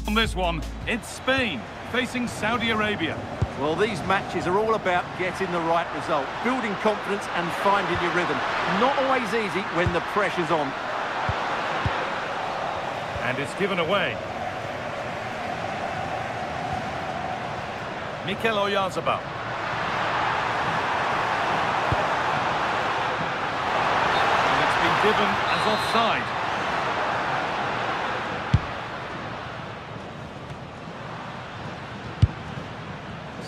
On this one, it's Spain facing Saudi Arabia. Well, these matches are all about getting the right result, building confidence and finding your rhythm. Not always easy when the pressure's on. And it's given away. Mikel Oyarzabal. And it's been given as offside.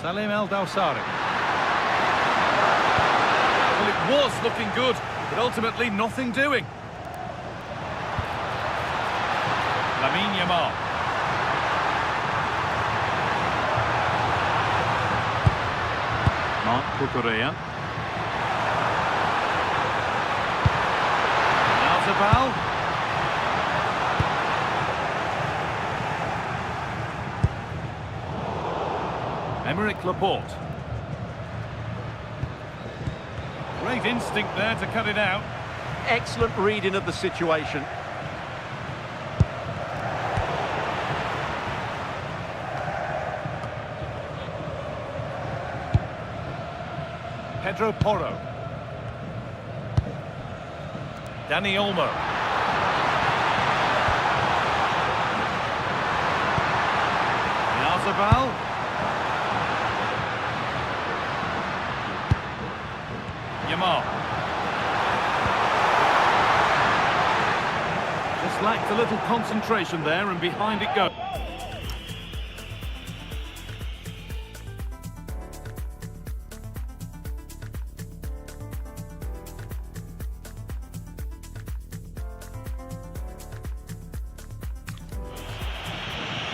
Salim El-Dawsari. Well, it was looking good, but ultimately nothing doing. Lamine Yamal. Marc Cucurella. Oyarzabal. Emerick Laporte. Great instinct there to cut it out. Excellent reading of the situation. Pedro Porro. Dani Olmo. Oyarzabal. Yamal. Just lacked a little concentration there, and behind it goes.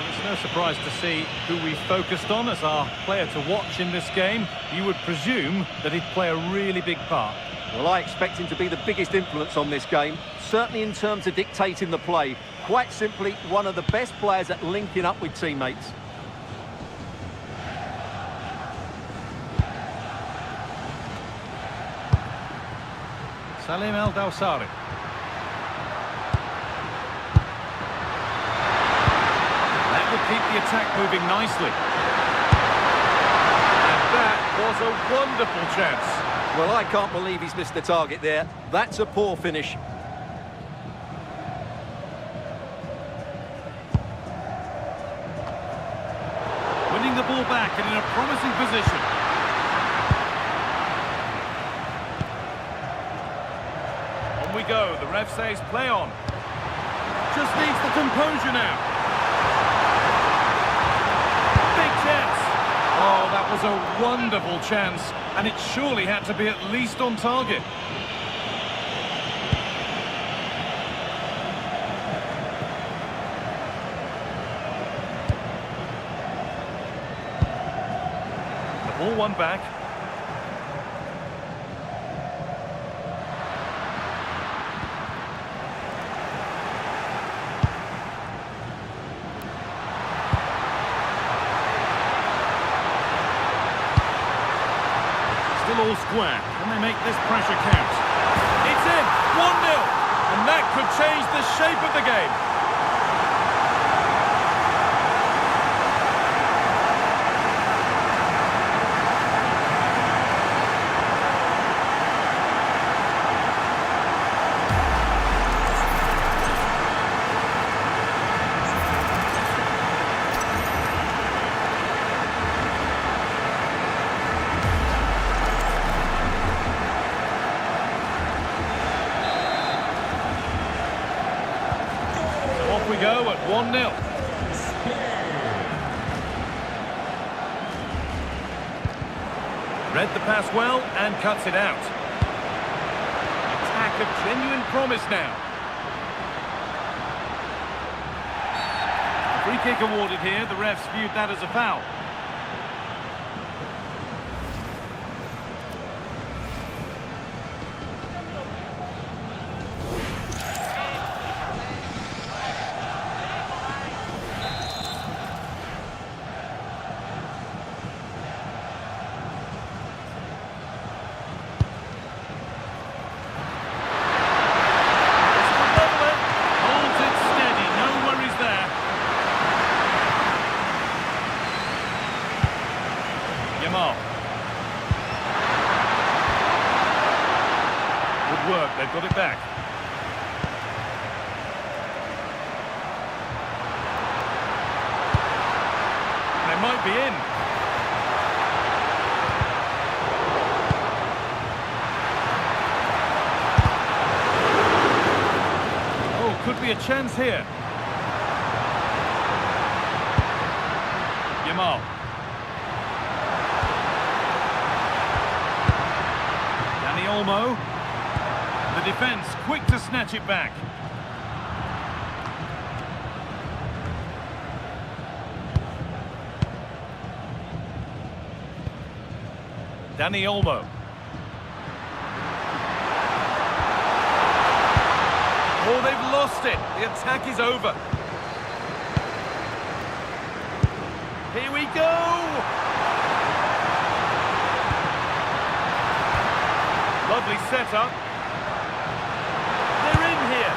It's no surprise to see who we focused on as our player to watch in this game. You would presume that he'd play a really big part. Well, I expect him to be the biggest influence on this game, certainly in terms of dictating the play. Quite simply, one of the best players at linking up with teammates. Salim El-Dawsari. That would keep the attack moving nicely. And that was a wonderful chance. Well, I can't believe he's missed the target there. That's a poor finish. Winning the ball back and in a promising position. On we go. The ref says play on. Just needs the composure now. Big chance. Oh, that was a wonderful chance. And it surely had to be at least on target. The ball won back. All square. Can they make this pressure count? It's in! 1-0! And that could change the shape of the game. We go at 1-0. Read the pass well and cuts it out. Attack of genuine promise now. Free kick awarded here. The refs viewed that as a foul. work. They've got it back. They might be in. Oh, could be a chance here. Yamal. Dani Olmo. The defence quick to snatch it back. Dani Olmo. Oh, they've lost it. The attack is over. Here we go! Lovely setup. They're in here.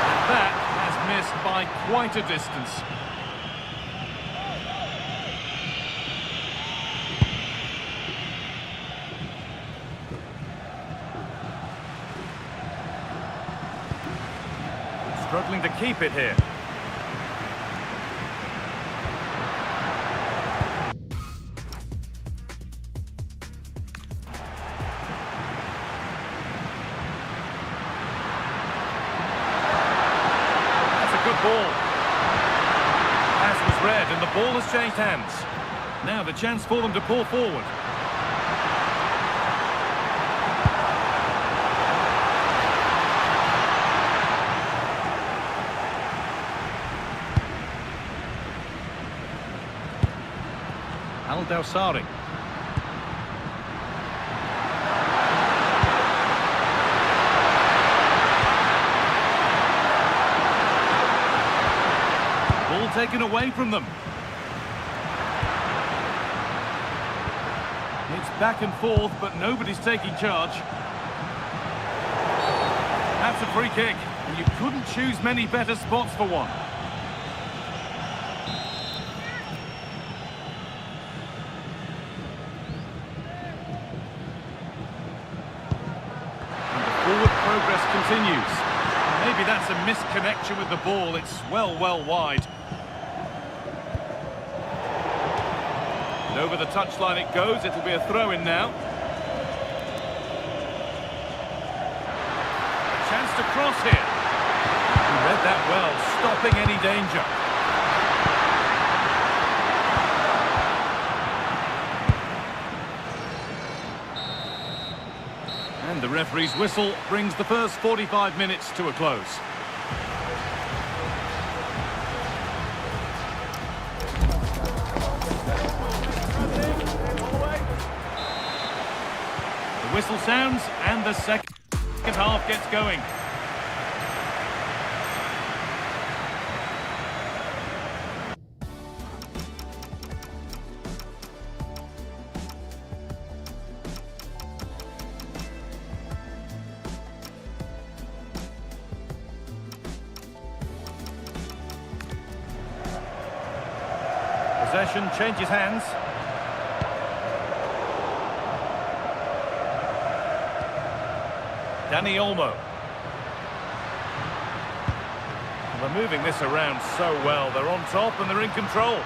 And that has missed by quite a distance. Struggling to keep it here. Ball. Pass was read and the ball has changed hands. Now the chance for them to pull forward. Al Dawsari. Taken away from them. It's back and forth, but nobody's taking charge. That's a free kick, and you couldn't choose many better spots for one. And the forward progress continues. Maybe that's a misconnection with the ball. It's well wide. And over the touchline it goes. It'll be a throw-in now. A chance to cross here. He read that well, stopping any danger. And the referee's whistle brings the first 45 minutes to a close. Whistle sounds and the second half gets going. Possession changes hands. Dani Olmo. They're moving this around so well. They're on top and they're in control.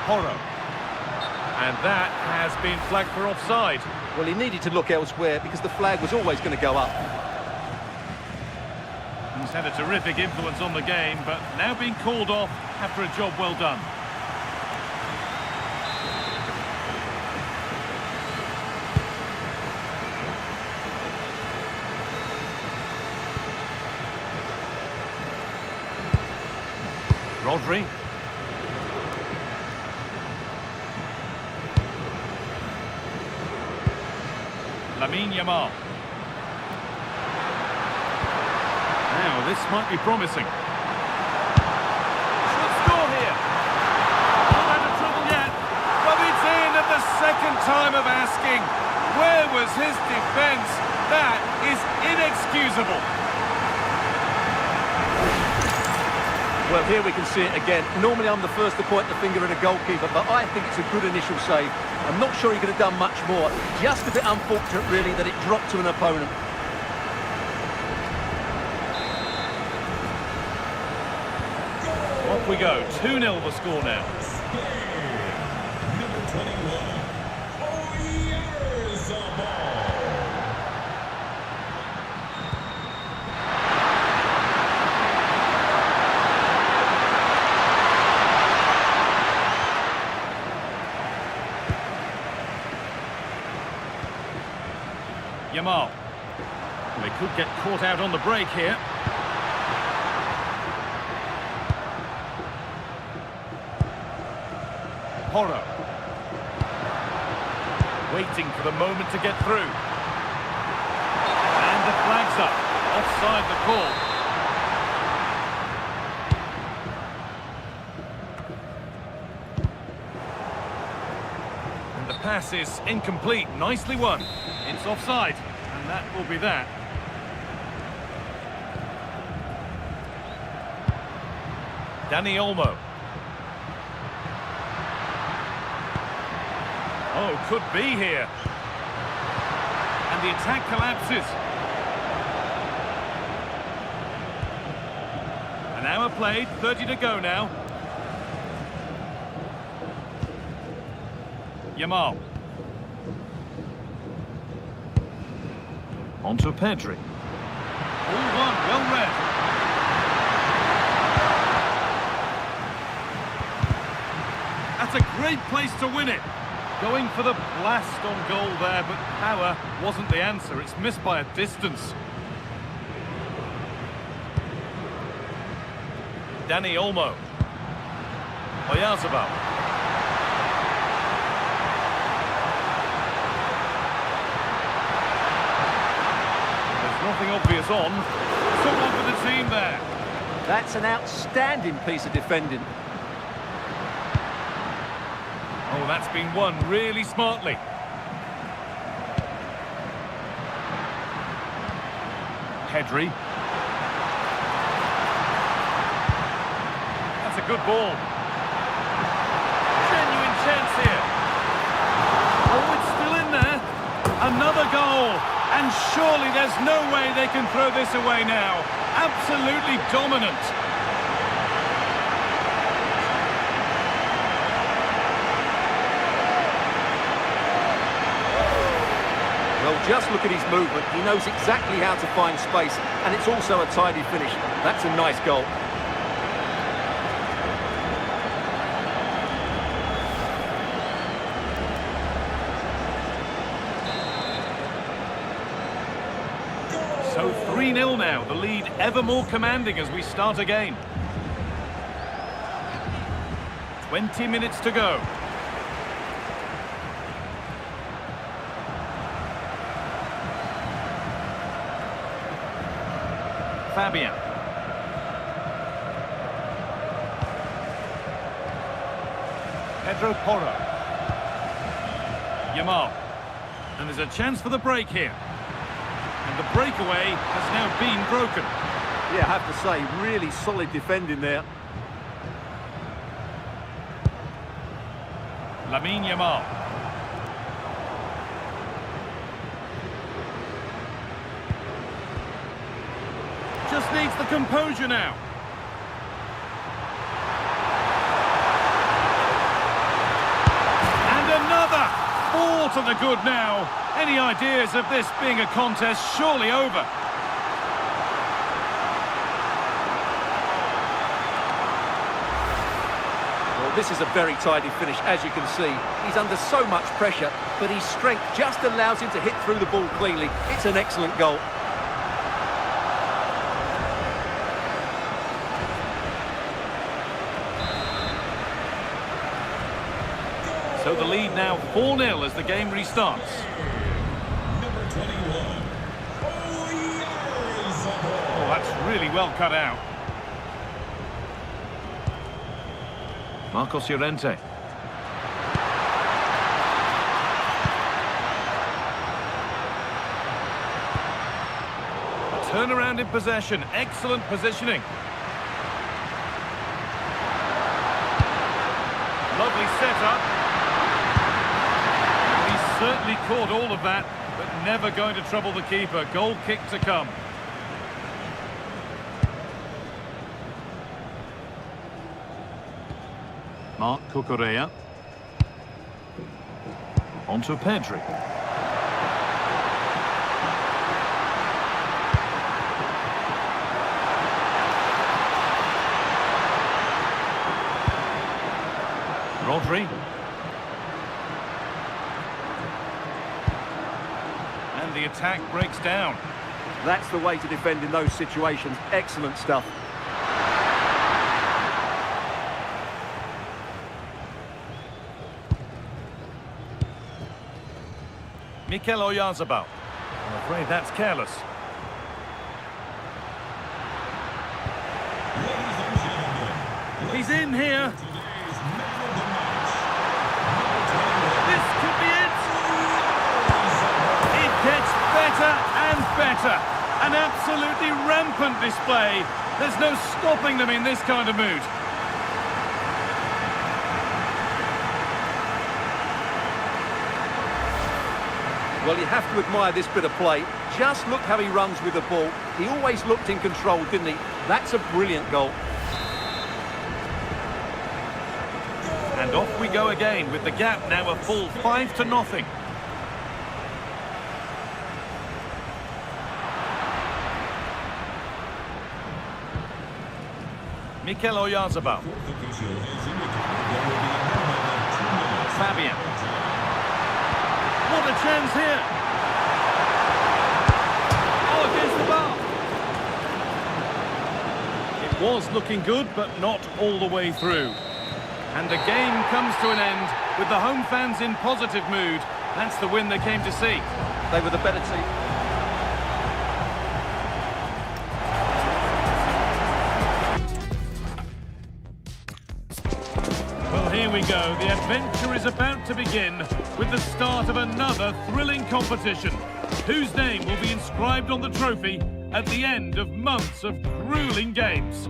Porro. And that has been flagged for offside. Well, he needed to look elsewhere because the flag was always going to go up. He's had a terrific influence on the game, but now being called off after a job well done. Rodri. Lamine Yamal. Now this might be promising. Should score here. Not out of trouble yet, but it's in at the second time of asking. Where was his defence? That is inexcusable. Well, here we can see it again. Normally I'm the first to point the finger at a goalkeeper, but I think it's a good initial save. I'm not sure he could have done much more. Just a bit unfortunate, really, that it dropped to an opponent. we go. 2-0 the score now. Yamal. They could get caught out on the break here. Porro. Waiting for the moment to get through. And the flag's up. Offside the call. And the pass is incomplete. Nicely won. It's offside. And that will be that. Dani Olmo. Oh, could be here. And the attack collapses. An hour played, 30 to go now. Yamal. On to Pedri. All one, well read. That's a great place to win it. Going for the blast on goal there, but power wasn't the answer. It's missed by a distance. Dani Olmo. Oyarzabal. There's nothing obvious on. Someone for the team there. That's an outstanding piece of defending. Oh, that's been won really smartly. Pedri. That's a good ball. Genuine chance here. Oh, it's still in there. Another goal. And surely there's no way they can throw this away now. Absolutely dominant. Well, just look at his movement. He knows exactly how to find space, and it's also a tidy finish. That's a nice goal. So 3-0 now, the lead ever more commanding as we start again. 20 minutes to go. Fabian. Pedro Porro. Yamal. And there's a chance for the break here. And the breakaway has now been broken. Yeah, I have to say, really solid defending there. Lamine Yamal. Just needs the composure now. And another! 4 to the good now. Any ideas of this being a contest surely over? Well, this is a very tidy finish, as you can see. He's under so much pressure, but his strength just allows him to hit through the ball cleanly. It's an excellent goal. So the lead now 4-0 as the game restarts. Oh, that's really well cut out. Marcos Llorente. A turnaround in possession. Excellent positioning. Lovely setup. Certainly caught all of that, but never going to trouble the keeper. Goal kick to come. Marc Cucurella. On to Pedri. Rodri. And the attack breaks down. That's the way to defend in those situations. Excellent stuff. Mikel Oyarzabal. I'm afraid that's careless. He's in here. This could be it. It gets better and better. An absolutely rampant display. There's no stopping them in this kind of mood. Well, you have to admire this bit of play. Just look how he runs with the ball. He always looked in control, didn't he? That's a brilliant goal. And off we go again with the gap now a full 5-0. Mikel Oyarzabal. Fabian. What a chance here. Oh, against the bar. It was looking good, but not all the way through. And the game comes to an end with the home fans in positive mood. That's the win they came to see. They were the better team. Well, here we go. The adventure is about to begin with the start of another thrilling competition. Whose name will be inscribed on the trophy at the end of months of grueling games?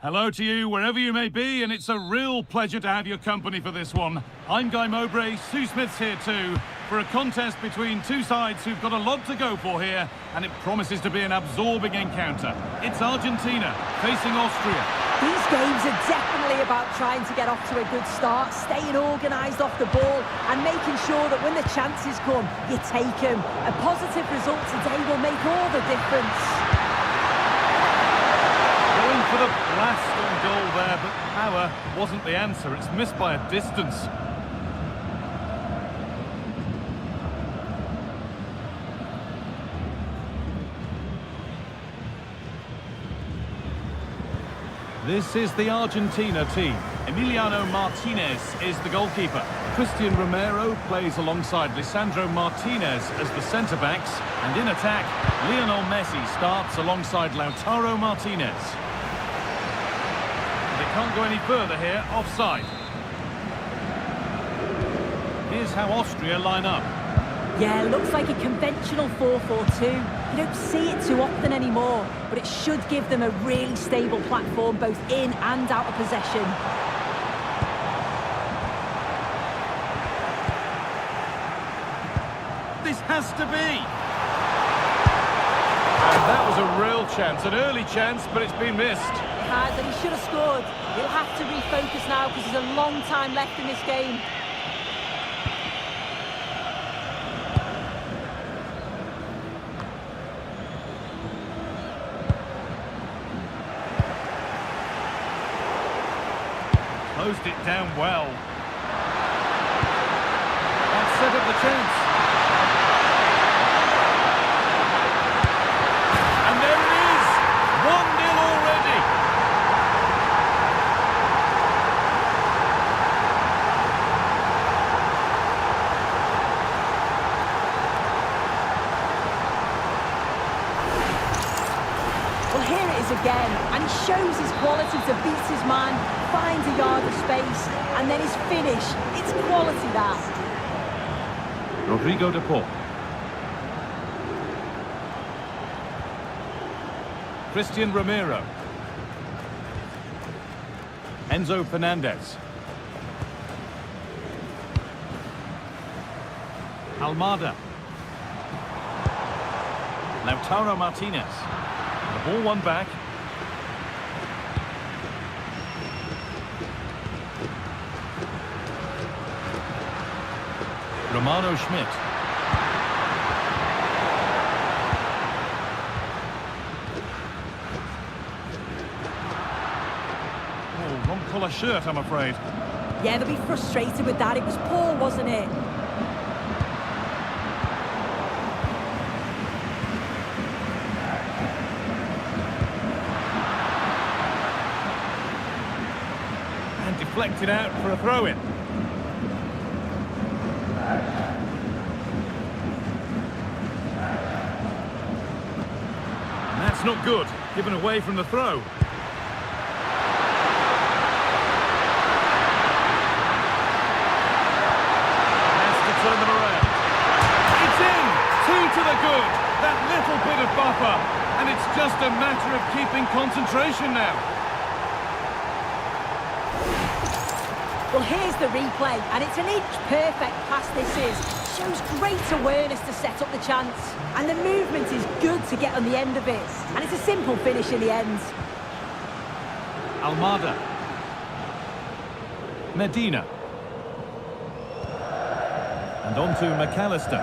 Hello to you, wherever you may be, and it's a real pleasure to have your company for this one. I'm Guy Mowbray, Sue Smith's here too, for a contest between two sides who've got a lot to go for here, and it promises to be an absorbing encounter. It's Argentina facing Austria. These games are definitely about trying to get off to a good start, staying organised off the ball, and making sure that when the chances come, you take them. A positive result today will make all the difference. For the blast on goal there, but power wasn't the answer. It's missed by a distance. This is the Argentina team. Emiliano Martinez is the goalkeeper. Christian Romero plays alongside Lisandro Martinez as the centre-backs. And in attack, Lionel Messi starts alongside Lautaro Martinez. Can't go any further here, offside. Here's how Austria line up. Yeah, looks like a conventional 4-4-2. You don't see it too often anymore, but it should give them a really stable platform both in and out of possession. This has to be. And that was a real chance, an early chance, but it's been missed. And he should have scored. He'll have to refocus now because there's a long time left in this game. Closed it down well. That set up the chance. And there it is! 1-0 already. Well, here it is again, and he shows his quality to beat his man, finds a yard of space, and then his finish. It's quality, that. Rodrigo de Paul. Christian Romero. Enzo Fernandez. Almada. Lautaro Martinez. Ball won back. Romano Schmidt. Oh, wrong colour shirt, I'm afraid. Yeah, they'll be frustrated with that. It was poor, wasn't it? And deflected out for a throw-in. That's not good. Given away from the throw. Has to turn them around. It's in! 2 to the good. That little bit of buffer. And it's just a matter of keeping concentration now. Well, here's the replay, and it's an inch-perfect pass this is. Shows great awareness to set up the chance. And the movement is good to get on the end of it. And it's a simple finish in the end. Almada. Medina. And on to McAllister.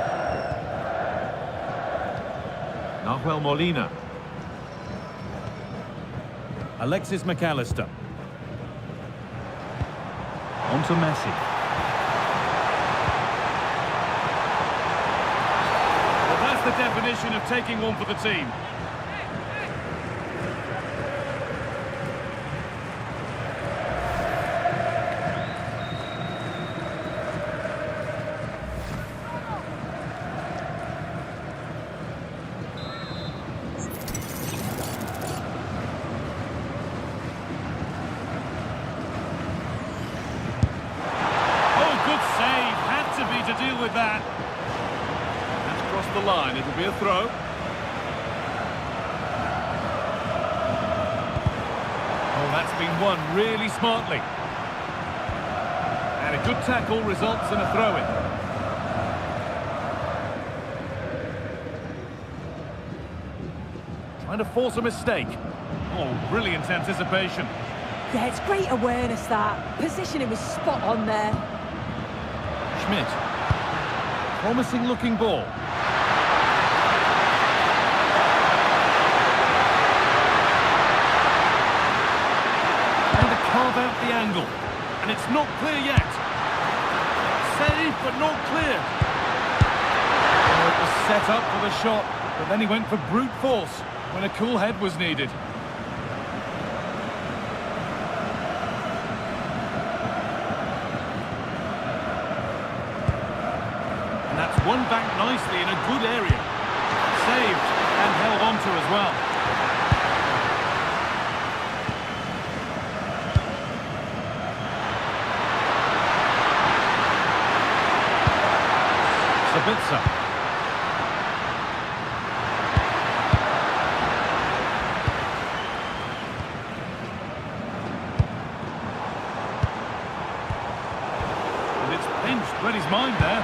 Nahuel Molina. Alexis McAllister. On to Messi. Well, that's the definition of taking one for the team. To deal with that. That's crossed the line. It'll be a throw. Oh, that's been won really smartly. And a good tackle results in a throw-in. Trying to force a mistake. Oh, brilliant anticipation. Yeah, it's great awareness, that. Positioning was spot on there. Schmidt. Promising looking ball. Trying to carve out the angle. And it's not clear yet. Save, but not clear. Oh, it was set up for the shot, but then he went for brute force when a cool head was needed. That's won back nicely in a good area. Saved and held on to as well. Sabitzer. And it's pinched, read his mind there.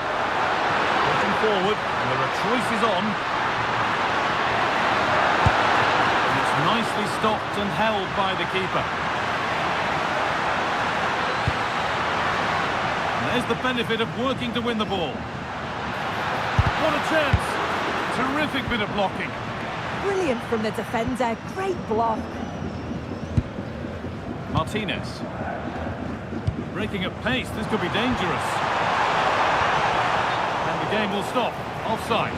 Forward, and there are choices on. And it's nicely stopped and held by the keeper. And there's the benefit of working to win the ball. What a chance! Terrific bit of blocking. Brilliant from the defender, great block. Martinez. Breaking at pace, this could be dangerous. The game will stop. Offside.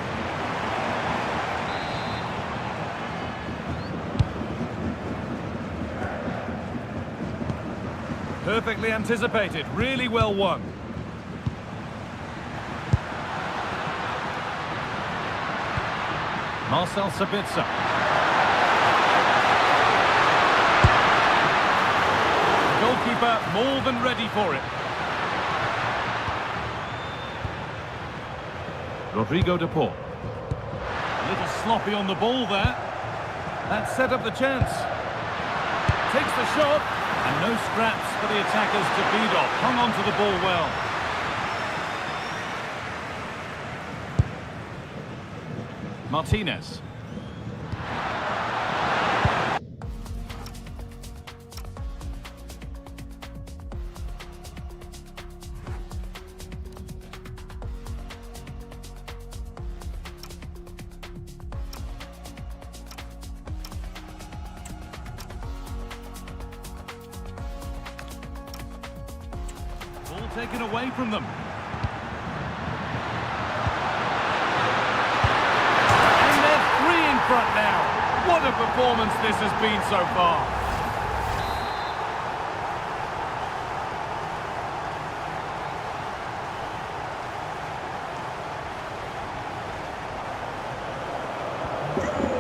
Perfectly anticipated. Really well won. Marcel Sabitzer. The goalkeeper more than ready for it. Rodrigo de Paul. A little sloppy on the ball there. That set up the chance. Takes the shot. And no scraps for the attackers to feed off. Hung on to the ball well. Martinez. taken away from them. And they're 3 in front now. What a performance this has been so far.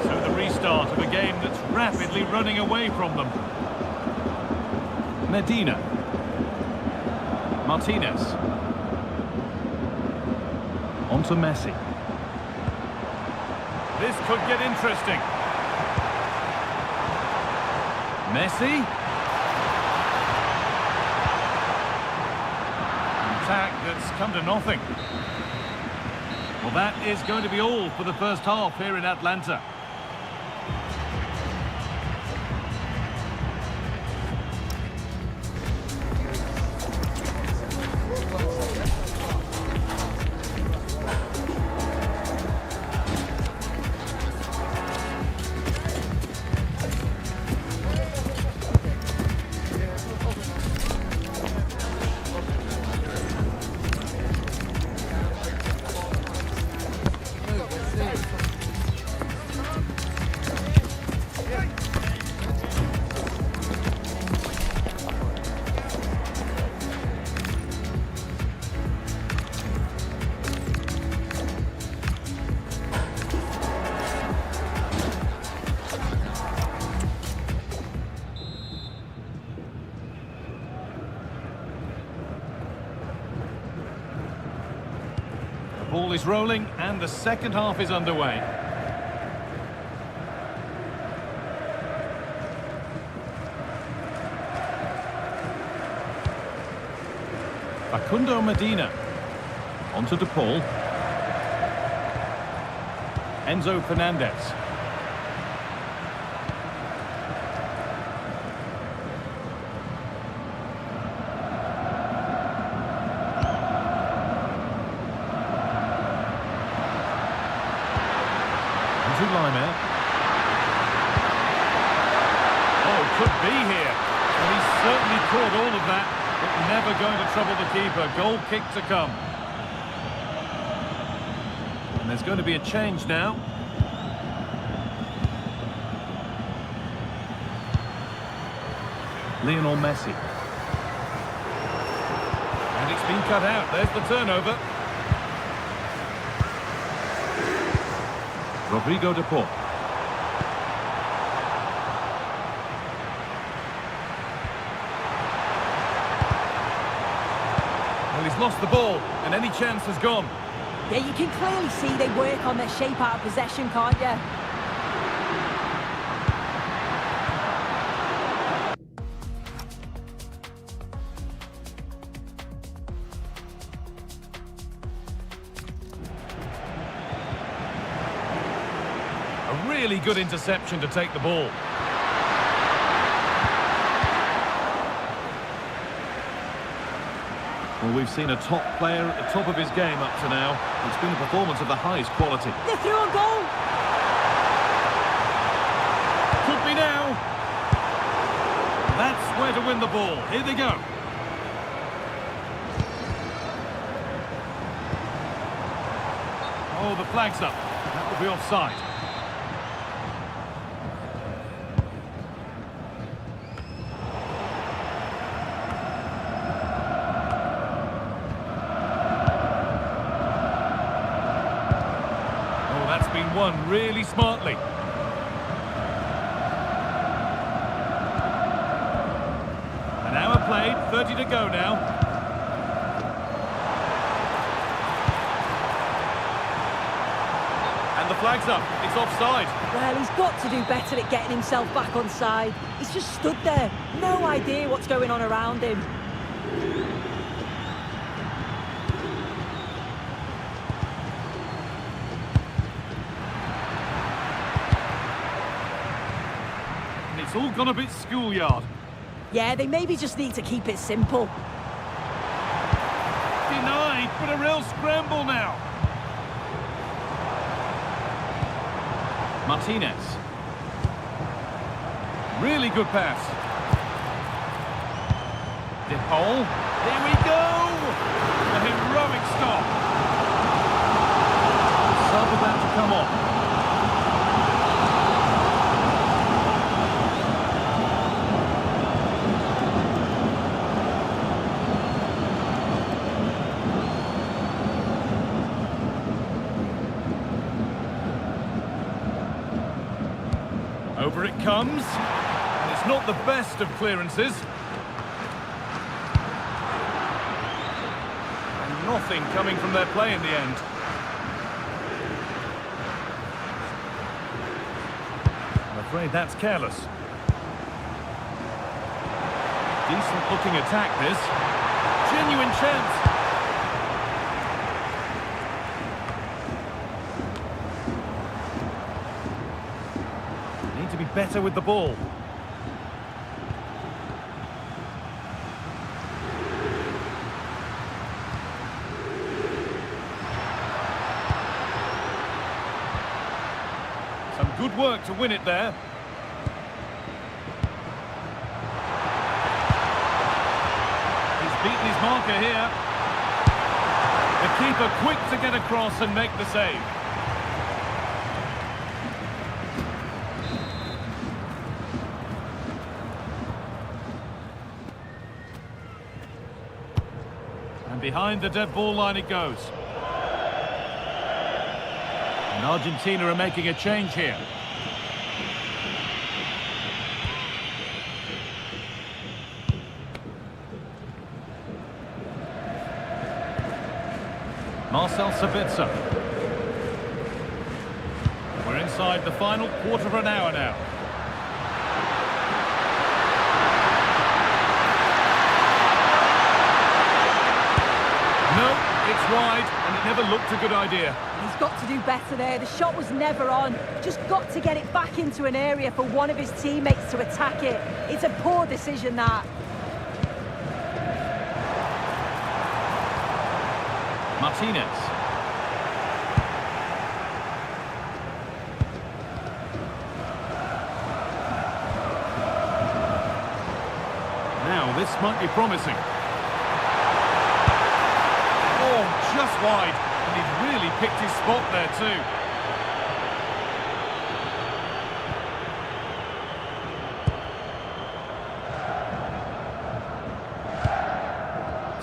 So the restart of a game that's rapidly running away from them. Medina. Martinez. On to Messi. This could get interesting. Messi. An attack that's come to nothing. Well, that is going to be all for the first half here in Atlanta. Ball is rolling and the second half is underway. Facundo Medina. On to DePaul. Enzo Fernandez. Oh, could be here. And he's certainly caught all of that, but never going to trouble the keeper. Goal kick to come. And there's going to be a change now. Lionel Messi. And it's been cut out. There's the turnover. Rodrigo de Paul. Well, he's lost the ball, and any chance has gone. Yeah, you can clearly see they work on their shape out of possession, can't you? A really good interception to take the ball. Well, we've seen a top player at the top of his game up to now. It's been a performance of the highest quality. They're through on goal! Could be now. That's where to win the ball. Here they go. Oh, the flag's up. That will be offside. That's been won really smartly. An hour played, 30 to go now. And the flag's up, it's offside. Well, he's got to do better at getting himself back on side. He's just stood there, no idea what's going on around him. It's all gone a bit schoolyard. Yeah, they maybe just need to keep it simple. Denied, but a real scramble now. Martinez. Really good pass. De Paul. Here we go! A heroic stop. Sub about to come on. Over it comes, and it's not the best of clearances. And nothing coming from their play in the end. I'm afraid that's careless. Decent looking attack this. Genuine chance. To be better with the ball. Some good work to win it there. He's beaten his marker here. The keeper quick to get across and make the save. And behind the dead ball line it goes. And Argentina are making a change here. Marcel Sabitzer. We're inside the final quarter of an hour now. No, it's wide, and it never looked a good idea. He's got to do better there. The shot was never on. Just got to get it back into an area for one of his teammates to attack it. It's a poor decision, that. Martinez. Now, this might be promising. Oh, just wide. And he's really picked his spot there too.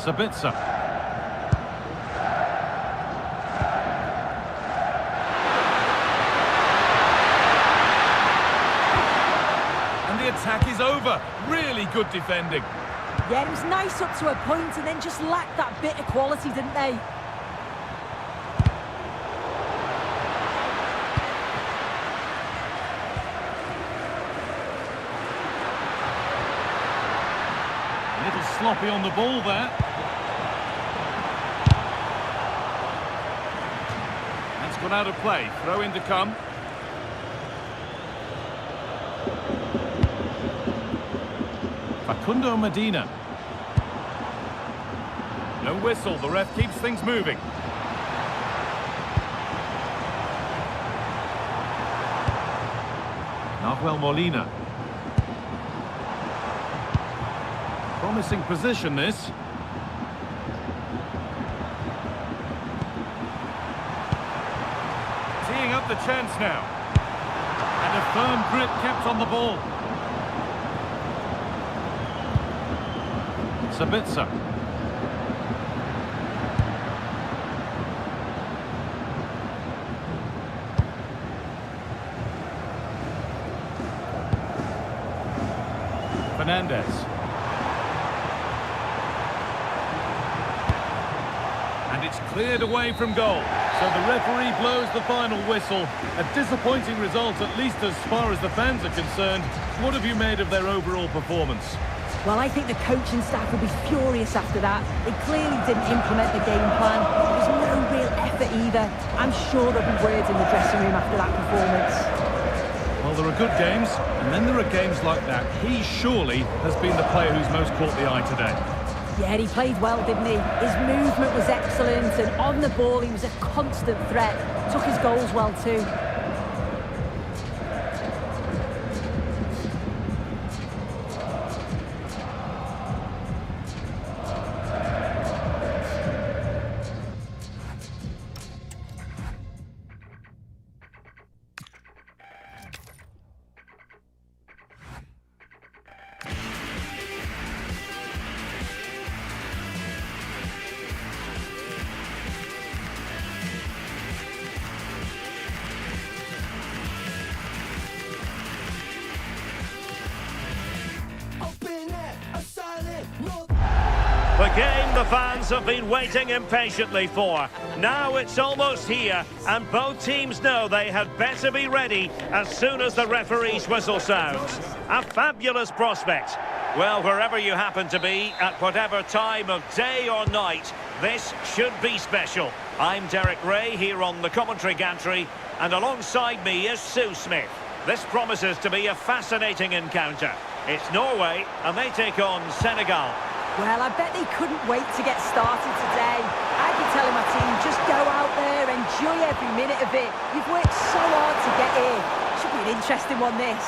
Sabitzer. And the attack is over. Really good defending. Yeah, it was nice up to a point and then just lacked that bit of quality, didn't they? A little sloppy on the ball there. That's gone out of play. Throw in to come. Facundo Medina. No whistle, the ref keeps things moving. Nahuel Molina. Promising position, this. Teeing up the chance now. And a firm grip kept on the ball. Sabitzer. Fernandez. And it's cleared away from goal. So the referee blows the final whistle. A disappointing result, at least as far as the fans are concerned. What have you made of their overall performance? Well, I think the coaching staff will be furious after that. They clearly didn't implement the game plan. There was no real effort either. I'm sure there'll be words in the dressing room after that performance. Well, there are good games, and then there are games like that. He surely has been the player who's most caught the eye today. Yeah, he played well, didn't he? His movement was excellent, and on the ball he was a constant threat. Took his goals well too. game the fans have been waiting impatiently for. Now it's almost here, and both teams know they had better be ready as soon as the referee's whistle sounds. A fabulous prospect. Well, wherever you happen to be, at whatever time of day or night, this should be special. I'm Derek Ray here on the commentary gantry, and alongside me is Sue Smith. This promises to be a fascinating encounter. It's Norway, and they take on Senegal. Well, I bet they couldn't wait to get started today. I'd be telling my team, just go out there, enjoy every minute of it. You've worked so hard to get here. Should be an interesting one, this.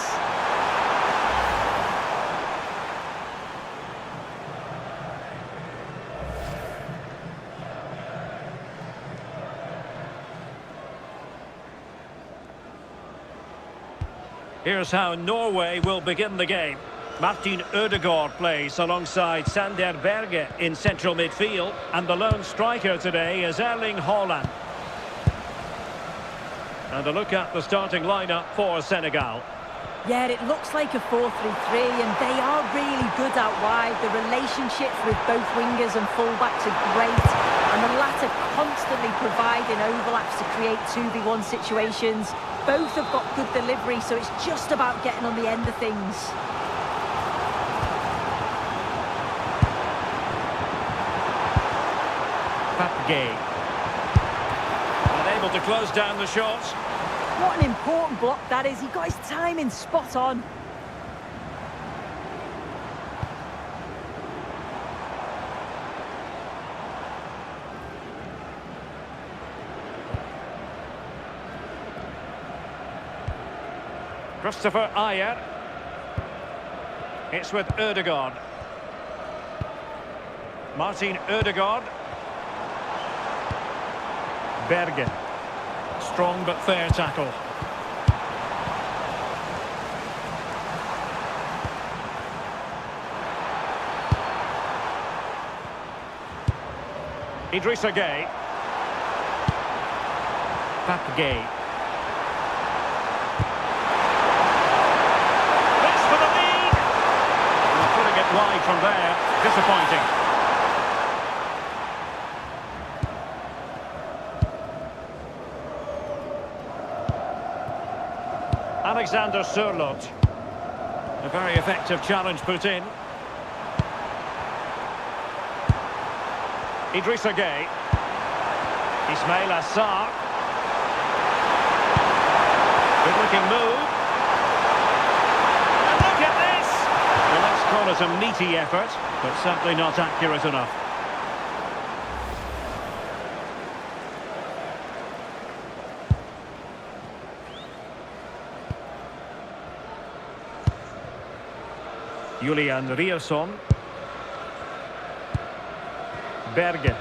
Here's how Norway will begin the game. Martin Ødegaard plays alongside Sander Berge in central midfield, and the lone striker today is Erling Haaland. And a look at the starting lineup for Senegal. Yeah, it looks like a 4-3-3, and they are really good out wide. The relationships with both wingers and fullbacks are great, and the latter constantly providing overlaps to create 2v1 situations. Both have got good delivery, so it's just about getting on the end of things. Gay. Unable to close down the shots. What an important block that is. He got his timing spot on. Christopher Ayer. It's with Ødegaard. Martin Ødegaard. Berge. Strong but fair tackle. Idrissa Gueye. Gay. This for the lead! And putting it wide from there. Disappointing. Alexander Sørloth. A very effective challenge put in. Idrissa Gueye. Ismail Assar. Good looking move. And look at this! Well, let's call it a meaty effort, but certainly not accurate enough. Julian Rierson. Berge.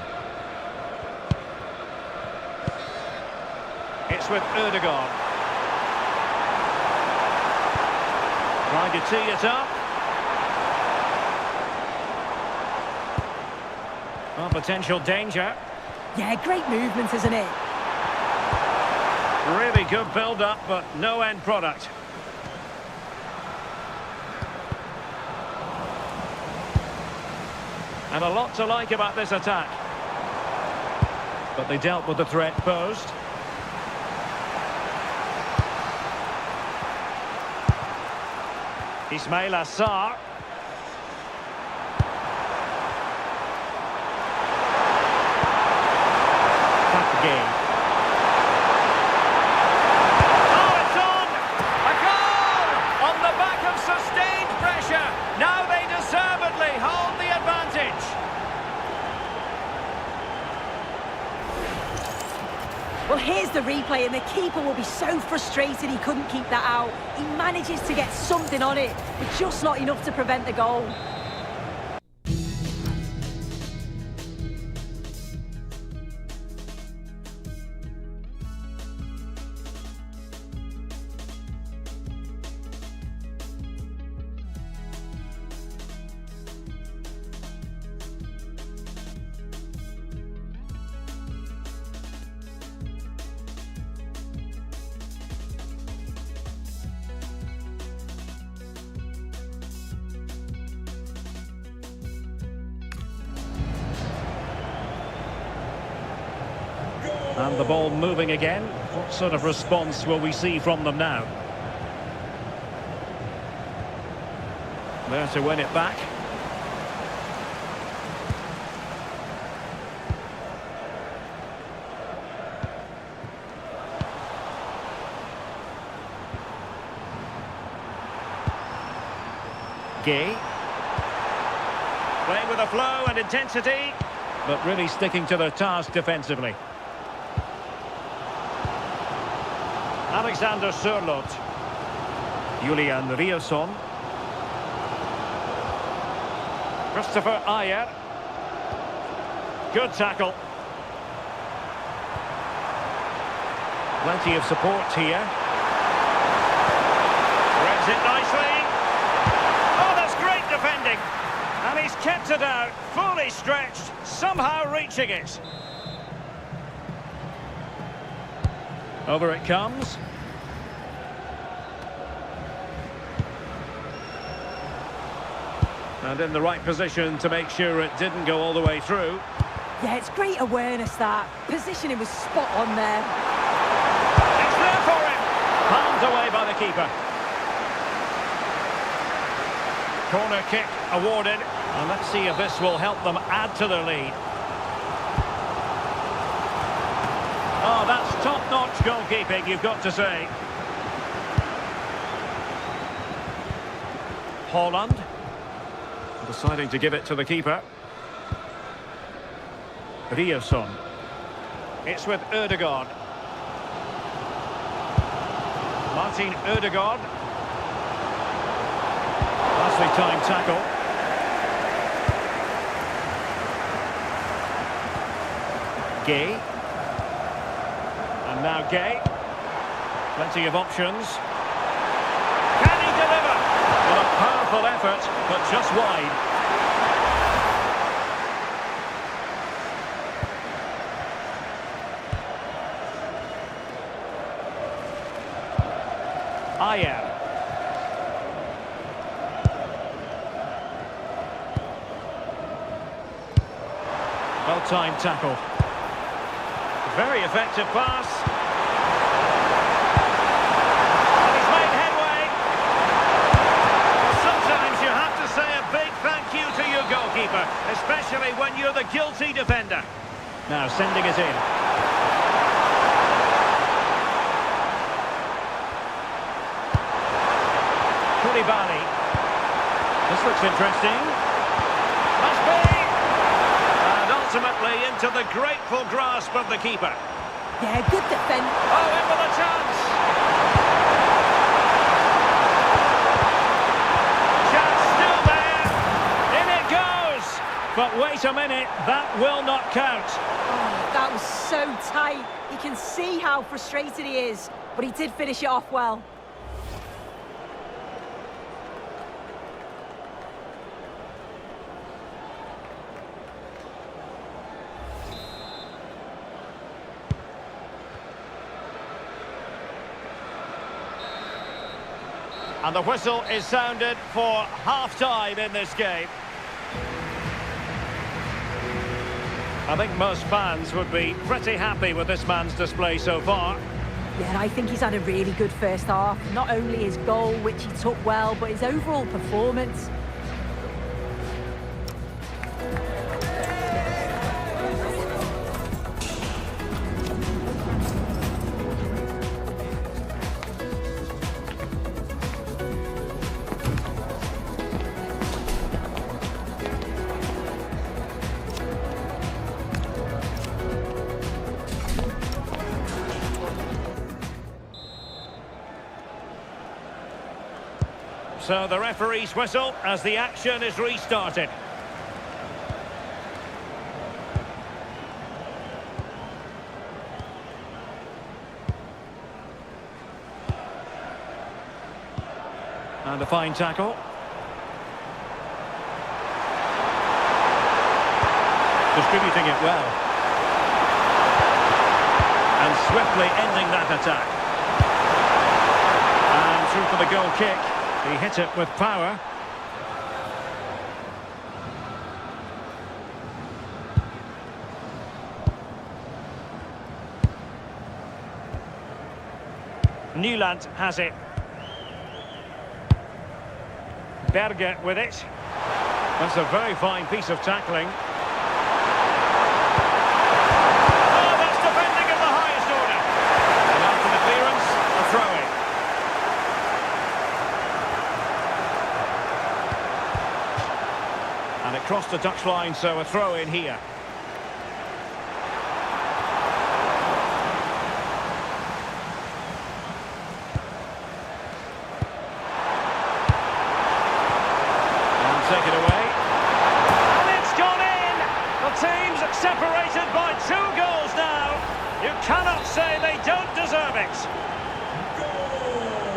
It's with Ødegaard. Trying to tee it up. Well, potential danger. Yeah, great movement, isn't it? Really good build-up, but no end product. And a lot to like about this attack. But they dealt with the threat posed. Ismail Assar. Gay. Oh, it's on! A goal! On the back of sustained pressure. Now they deservedly hold the advantage. Well, here's the replay, and the keeper will be so frustrated he couldn't keep that out. He manages to get something on it, but just not enough to prevent the goal. And the ball moving again. What sort of response will we see from them now? There to win it back. Gay. Playing with a flow and intensity, but really sticking to their task defensively. Alexander Sørloth. Julian Riosson. Christopher Ayer. Good tackle. Plenty of support here. Reads it nicely. Oh, that's great defending. And he's kept it out, fully stretched, somehow reaching it. Over it comes. And in the right position to make sure it didn't go all the way through. Yeah, it's great awareness, that. Positioning was spot on there. It's there for him. Palmed away by the keeper. Corner kick awarded. And let's see if this will help them add to their lead. Oh, that's top-notch goalkeeping, you've got to say. Haaland. Deciding to give it to the keeper. Riosson. It's with Ødegaard. Martin Ødegaard. Nicely timed tackle. Gay. And now Gay. Plenty of options. Can he deliver? Well, a powerful effort, but just wide. Ayer. Well-timed tackle. Very effective pass. And he's made headway. Sometimes you have to say a big thank you to your goalkeeper, especially when you're the guilty defender. Now sending it in. Koulibaly. This looks interesting. Must be. And ultimately into the grateful grasp of the keeper. Yeah, good defend. Oh, in with a chance. Chance still there. In it goes. But wait a minute, that will not count. Oh, that was so tight. You can see how frustrated he is, but he did finish it off well. And the whistle is sounded for half-time in this game. I think most fans would be pretty happy with this man's display so far. Yeah, I think he's had a really good first half. Not only his goal, which he took well, but his overall performance. So the referee's whistle as the action is restarted. And a fine tackle. Distributing it well. And swiftly ending that attack. And through for the goal kick. He hit it with power. Nyland has it. Berge with it. That's a very fine piece of tackling. Oh, that's defending of the highest order. And after the clearance, a throw-in. And it crossed the touchline, so a throw-in here. Take it away. And it's gone in! The team's separated by 2 goals now. You cannot say they don't deserve it.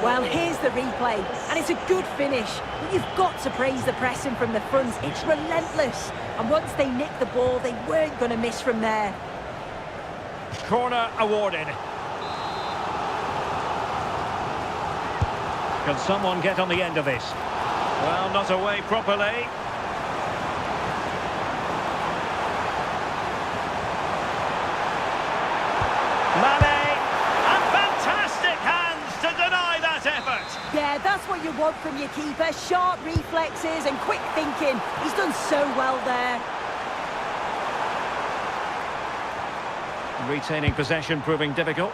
Well, here's the replay, and it's a good finish. But you've got to praise the pressing from the front. It's relentless. And once they nicked the ball, they weren't going to miss from there. Corner awarded. Can someone get on the end of this? Well, not away properly. Mane! And fantastic hands to deny that effort! Yeah, that's what you want from your keeper. Sharp reflexes and quick thinking. He's done so well there. Retaining possession proving difficult.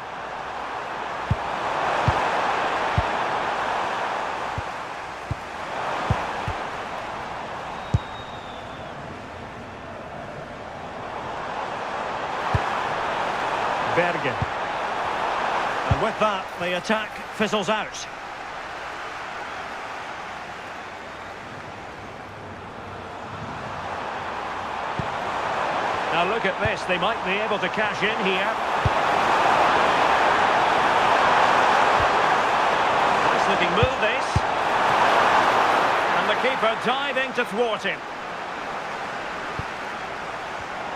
Berge. And with that, the attack fizzles out. Now look at this, they might be able to cash in here. Nice looking move this. And the keeper diving to thwart him.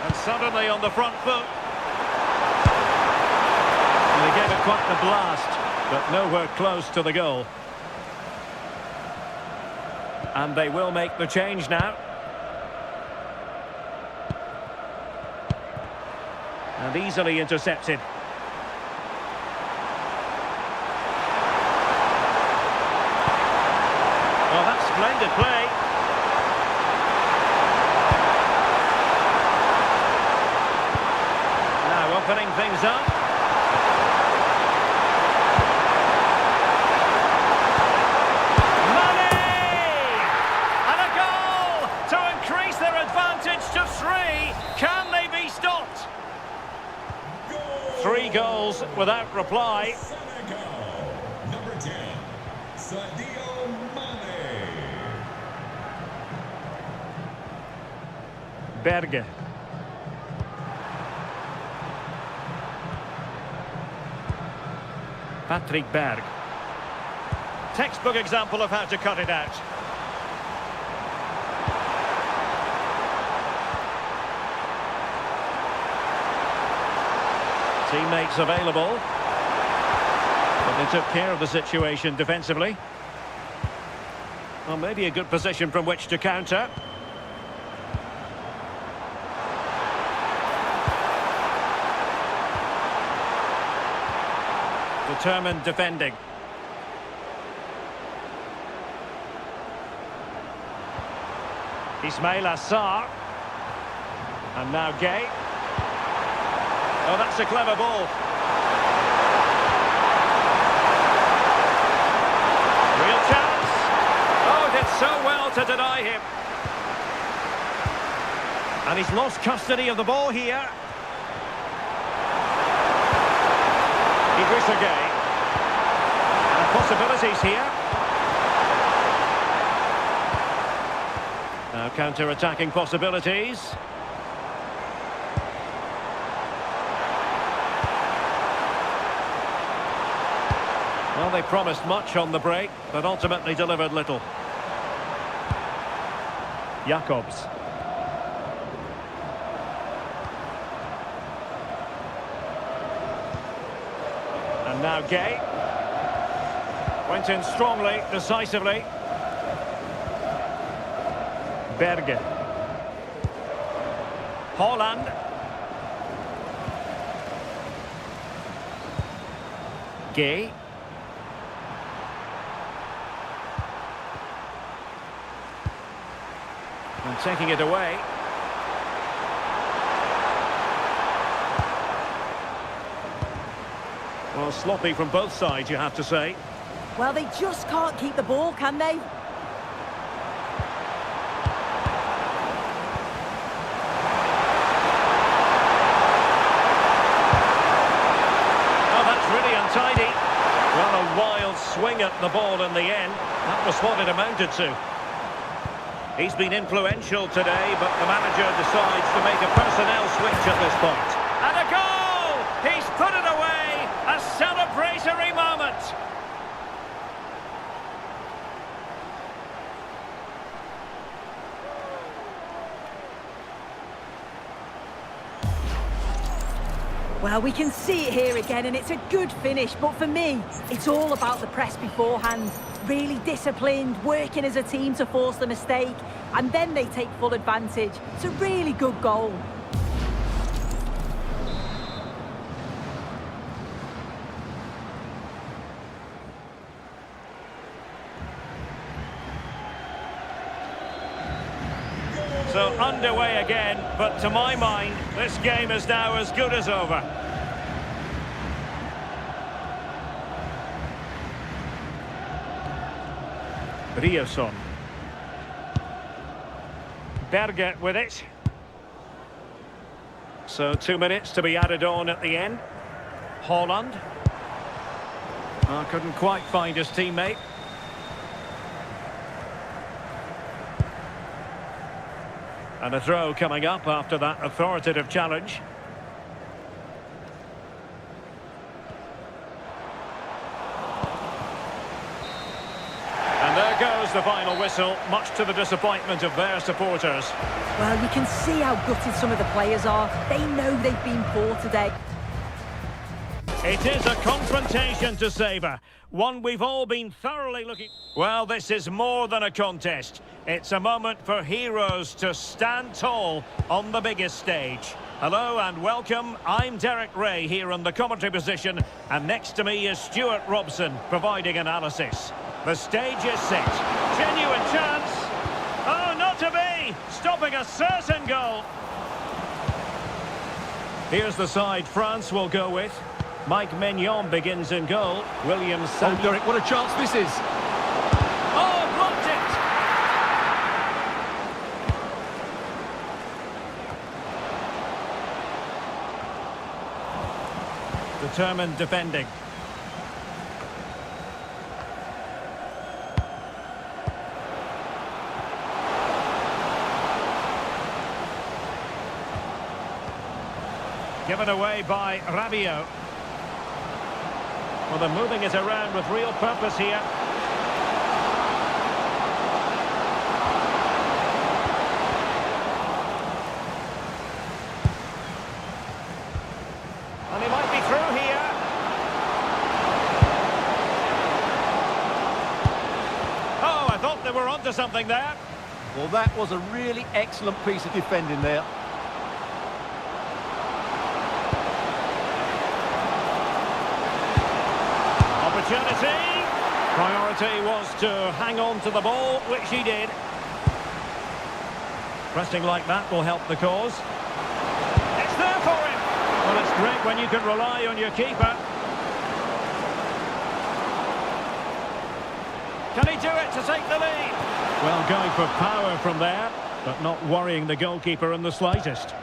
And suddenly on the front foot. They gave it quite the blast, but nowhere close to the goal. And they will make the change now. And easily intercepted. Well, that's splendid play. Now opening things up. To 3. Can they be stopped? 3 goals without reply. Number 10, Sadio Mane. Berge. Patrick Berg. Textbook example of how to cut it out. Teammates available, but they took care of the situation defensively. Well, maybe a good position from which to counter. Determined defending. Ismail Assar. And now Gay. Oh, that's a clever ball. Real chance. Oh, did so well to deny him. And he's lost custody of the ball here. Idrissa Gueye. And possibilities here. Now counter-attacking possibilities. Well, they promised much on the break, but ultimately delivered little. Jacobs. And now Gay. Went in strongly, decisively. Berge. Holland. Gay. And taking it away. Well, sloppy from both sides, you have to say. Well, they just can't keep the ball, can they? Oh, that's really untidy. Well, a wild swing at the ball in the end. That was what it amounted to. He's been influential today, but the manager decides to make a personnel switch at this point. And a goal! He's put it away! A celebratory moment! Well, we can see it here again, and it's a good finish. But for me, it's all about the press beforehand. Really disciplined, working as a team to force the mistake, and then they take full advantage. It's a really good goal. So underway again, but to my mind, this game is now as good as over. Rioson. Berger with it. So 2 minutes to be added on at the end. Haaland. Oh, couldn't quite find his teammate. And a throw coming up after that authoritative challenge. And there goes the final whistle, much to the disappointment of their supporters. Well, you can see how gutted some of the players are. They know they've been poor today. It is a confrontation to savour, one we've all been thoroughly looking... Well, this is more than a contest. It's a moment for heroes to stand tall on the biggest stage. Hello and welcome. I'm Derek Ray here in the commentary position, and next to me is Stuart Robson providing analysis. The stage is set. Genuine chance. Oh, not to be! Stopping a certain goal. Here's the side France will go with. Mike Maignan begins in goal. William Santos. Oh, Derek, what a chance this is. Oh, blocked it! Determined defending. Given away by Rabiot. Well, they're moving it around with real purpose here. And he might be through here. Oh, I thought they were onto something there. Well, that was a really excellent piece of defending there. Opportunity. Priority was to hang on to the ball, which he did. Pressing like that will help the cause. It's there for him. Well, it's great when you can rely on your keeper. Can he do it to take the lead? Well, going for power from there, but not worrying the goalkeeper in the slightest.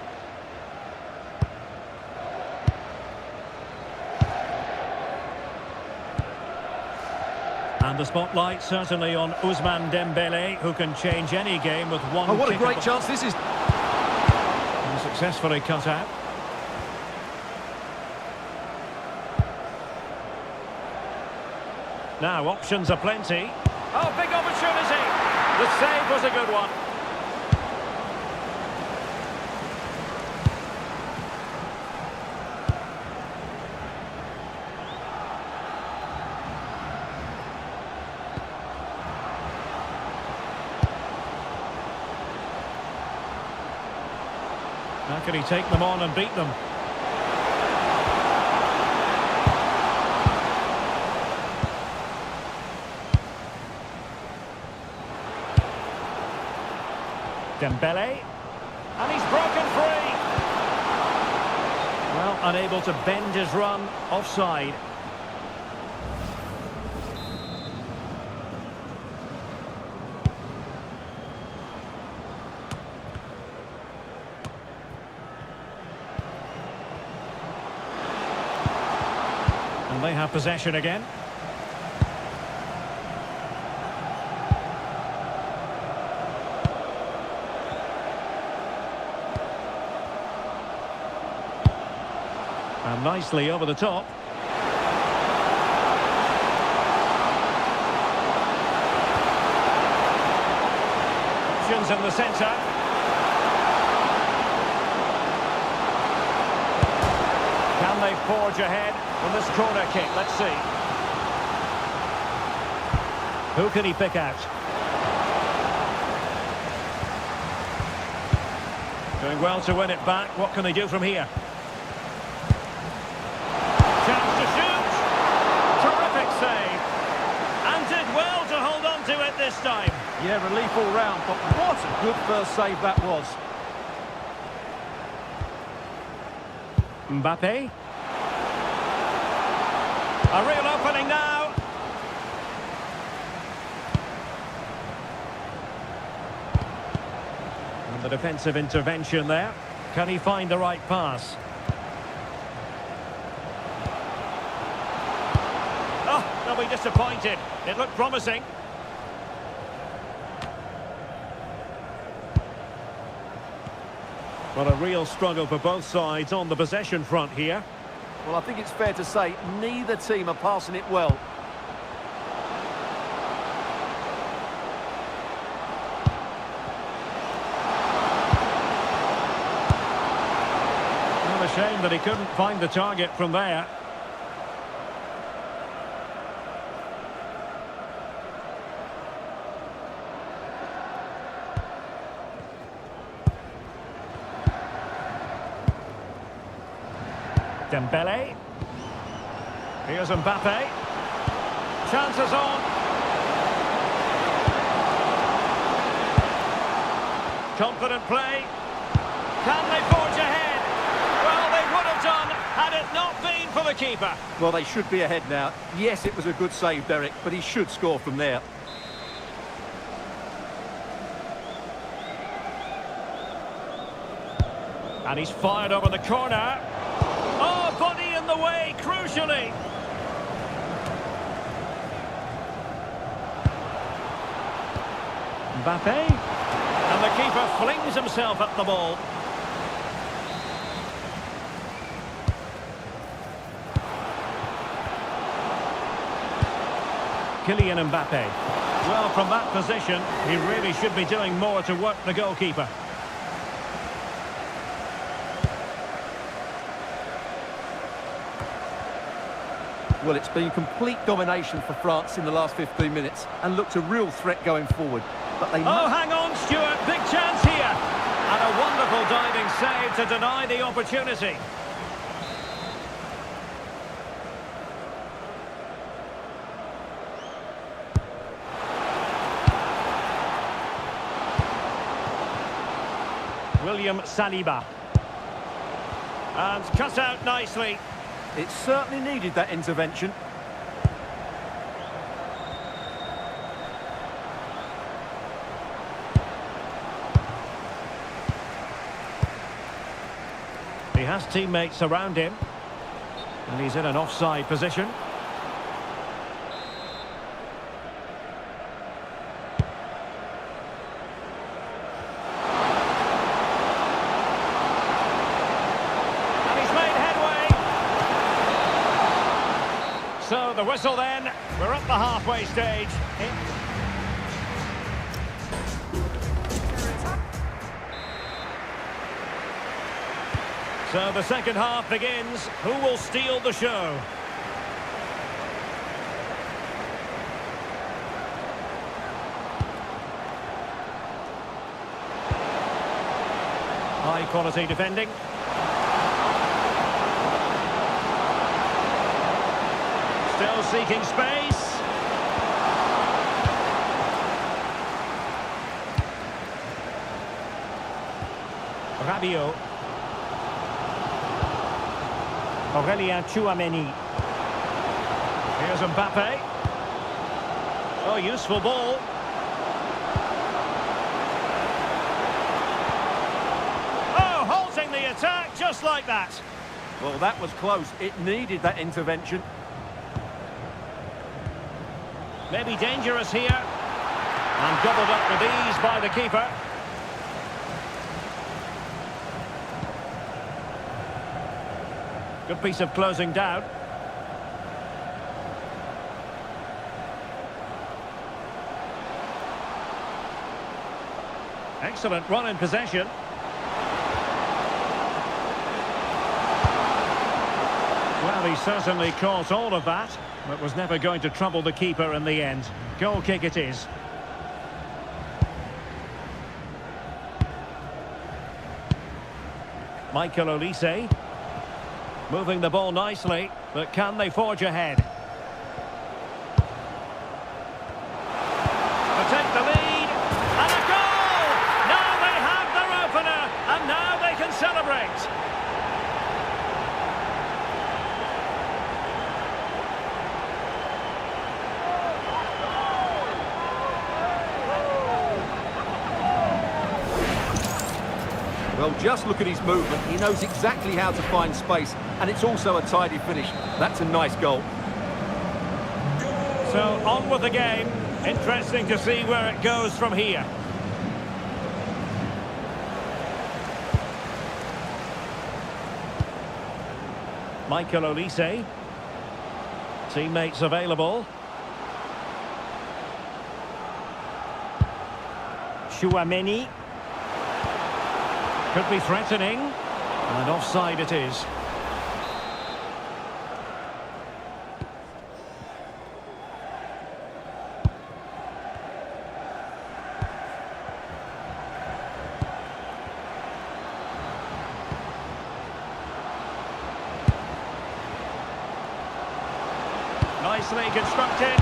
And the spotlight certainly on Ousmane Dembele, who can change any game with one. Oh, what a kick great of... chance this is. And successfully cut out. Now, options are plenty. Oh, big opportunity. The save was a good one. How can he take them on and beat them? Dembele. And he's broken free. Well, unable to bend his run. Offside. And they have possession again. And nicely over the top. Options in the centre. Can they forge ahead on this corner kick? Let's see. Who can he pick out? Doing well to win it back. What can they do from here? Chance to shoot. Terrific save. And did well to hold on to it this time. Yeah, relief all round, but what a good first save that was. Mbappe. A real opening now. And the defensive intervention there. Can he find the right pass? Oh, they'll be disappointed. It looked promising. Well, a real struggle for both sides on the possession front here. Well, I think it's fair to say neither team are passing it well. Well, a shame that he couldn't find the target from there. Dembele. Here's Mbappe. Chances on. Confident play. Can they forge ahead? Well, they would have done had it not been for the keeper. Well, they should be ahead now. Yes, it was a good save, Derek, but he should score from there. And he's fired over the corner. Oh, body in the way, crucially. Mbappe. And the keeper flings himself at the ball. Kylian Mbappe. Well, from that position, he really should be doing more to work the goalkeeper. Well, it's been complete domination for France in the last 15 minutes and looked a real threat going forward. But they hang on, Stuart. Big chance here. And a wonderful diving save to deny the opportunity. William Saliba. And cut out nicely. It certainly needed that intervention. He has teammates around him. And he's in an offside position. So the whistle then, we're at the halfway stage. So the second half begins. Who will steal the show? High quality defending. Still seeking space. Rabiot. Aurelien Tchouameni. Here's Mbappe. Oh, useful ball. Oh, halting the attack just like that. Well, that was close. It needed that intervention. Maybe dangerous here. And gobbled up with ease by the keeper. Good piece of closing down. Excellent run in possession. Well, he certainly caught all of that, but was never going to trouble the keeper in the end. Goal kick it is. Michael Olise. Moving the ball nicely, but can they forge ahead? To take the lead, and a goal! Now they have their opener, and now they can celebrate. Well, just look at his movement. He knows exactly how to find space, and it's also a tidy finish. That's a nice goal. So, on with the game. Interesting to see where it goes from here. Michael Olise. Teammates available. Tchouameni. Could be threatening. And offside it is. Nicely constructed.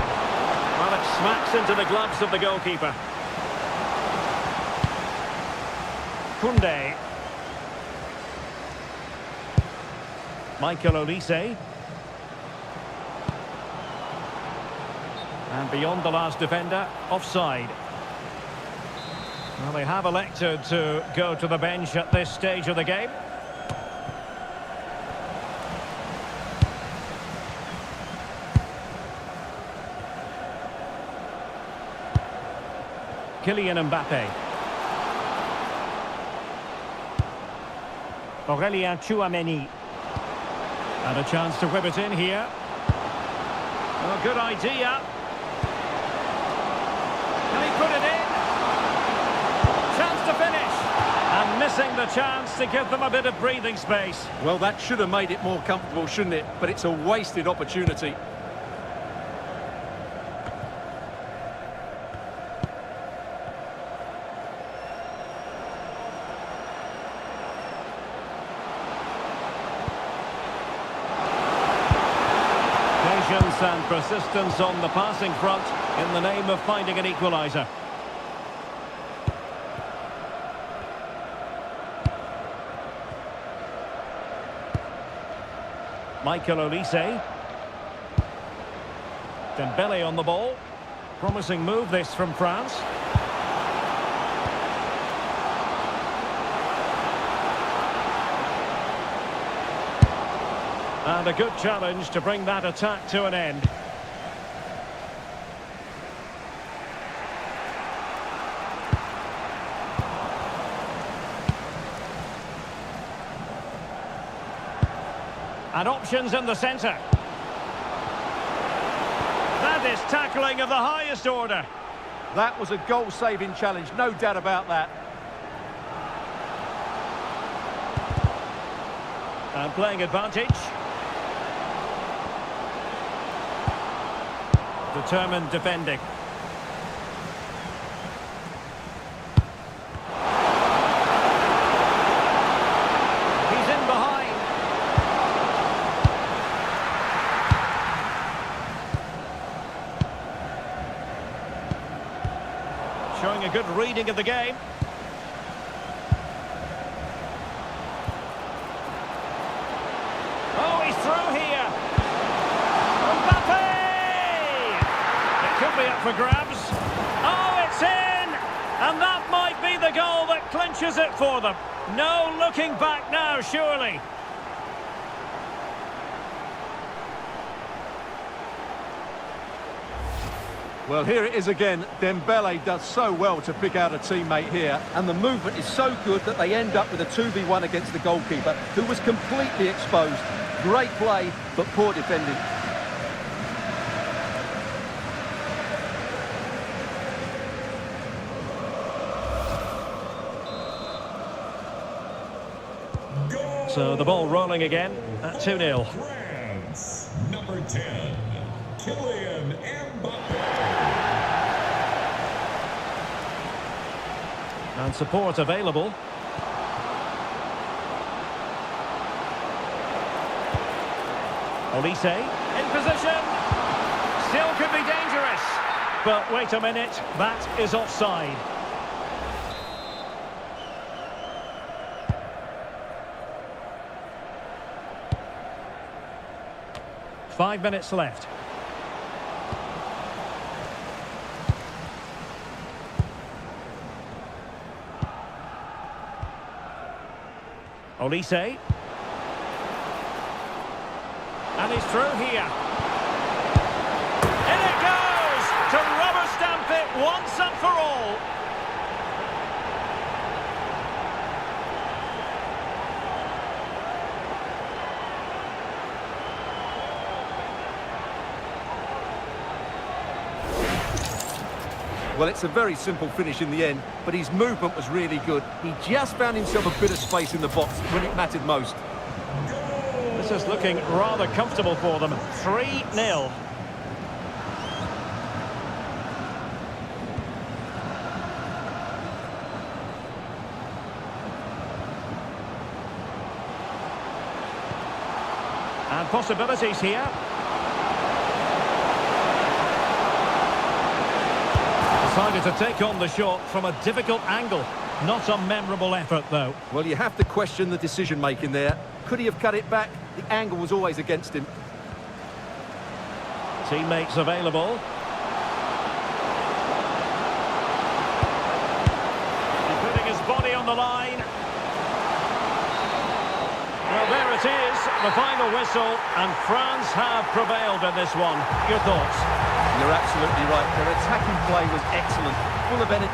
Well, it smacks into the gloves of the goalkeeper. Koundé. Michael Olise. And beyond the last defender, offside. Well, they have elected to go to the bench at this stage of the game. Kylian Mbappe. Aurelien Tchouameni. And a chance to whip it in here. Oh, good idea. Can he put it in? Chance to finish. And missing the chance to give them a bit of breathing space. Well, that should have made it more comfortable, shouldn't it? But it's a wasted opportunity. Patience and persistence on the passing front in the name of finding an equaliser. Michael Olise. Dembele on the ball. Promising move this from France. And a good challenge to bring that attack to an end. And options in the centre. That is tackling of the highest order. That was a goal-saving challenge, no doubt about that. And playing advantage. Determined defending. He's in behind. Showing a good reading of the game. for grabs. Oh, it's in! And that might be the goal that clinches it for them. No looking back now, surely. Well, here it is again. Dembele does so well to pick out a teammate here, and the movement is so good that they end up with a 2v1 against the goalkeeper, who was completely exposed. Great play, but poor defending. So the ball rolling again at 2-0. France, number 10, Kylian Mbappe. And support available. Olise in position. Still could be dangerous. But wait a minute, that is offside. Five minutes left. Olise. And he's through here. In it goes! To rubber stamp it once and for all. Well, it's a very simple finish in the end, but his movement was really good. He just found himself a bit of space in the box when it mattered most. This is looking rather comfortable for them. 3-0. And possibilities here. Decided to take on the shot from a difficult angle. Not a memorable effort, though. Well, you have to question the decision-making there. Could he have cut it back? The angle was always against him. Teammates available. He's putting his body on the line. Well, there it is, the final whistle, and France have prevailed in this one. Your thoughts? You're absolutely right. Their attacking play was excellent, full of energy.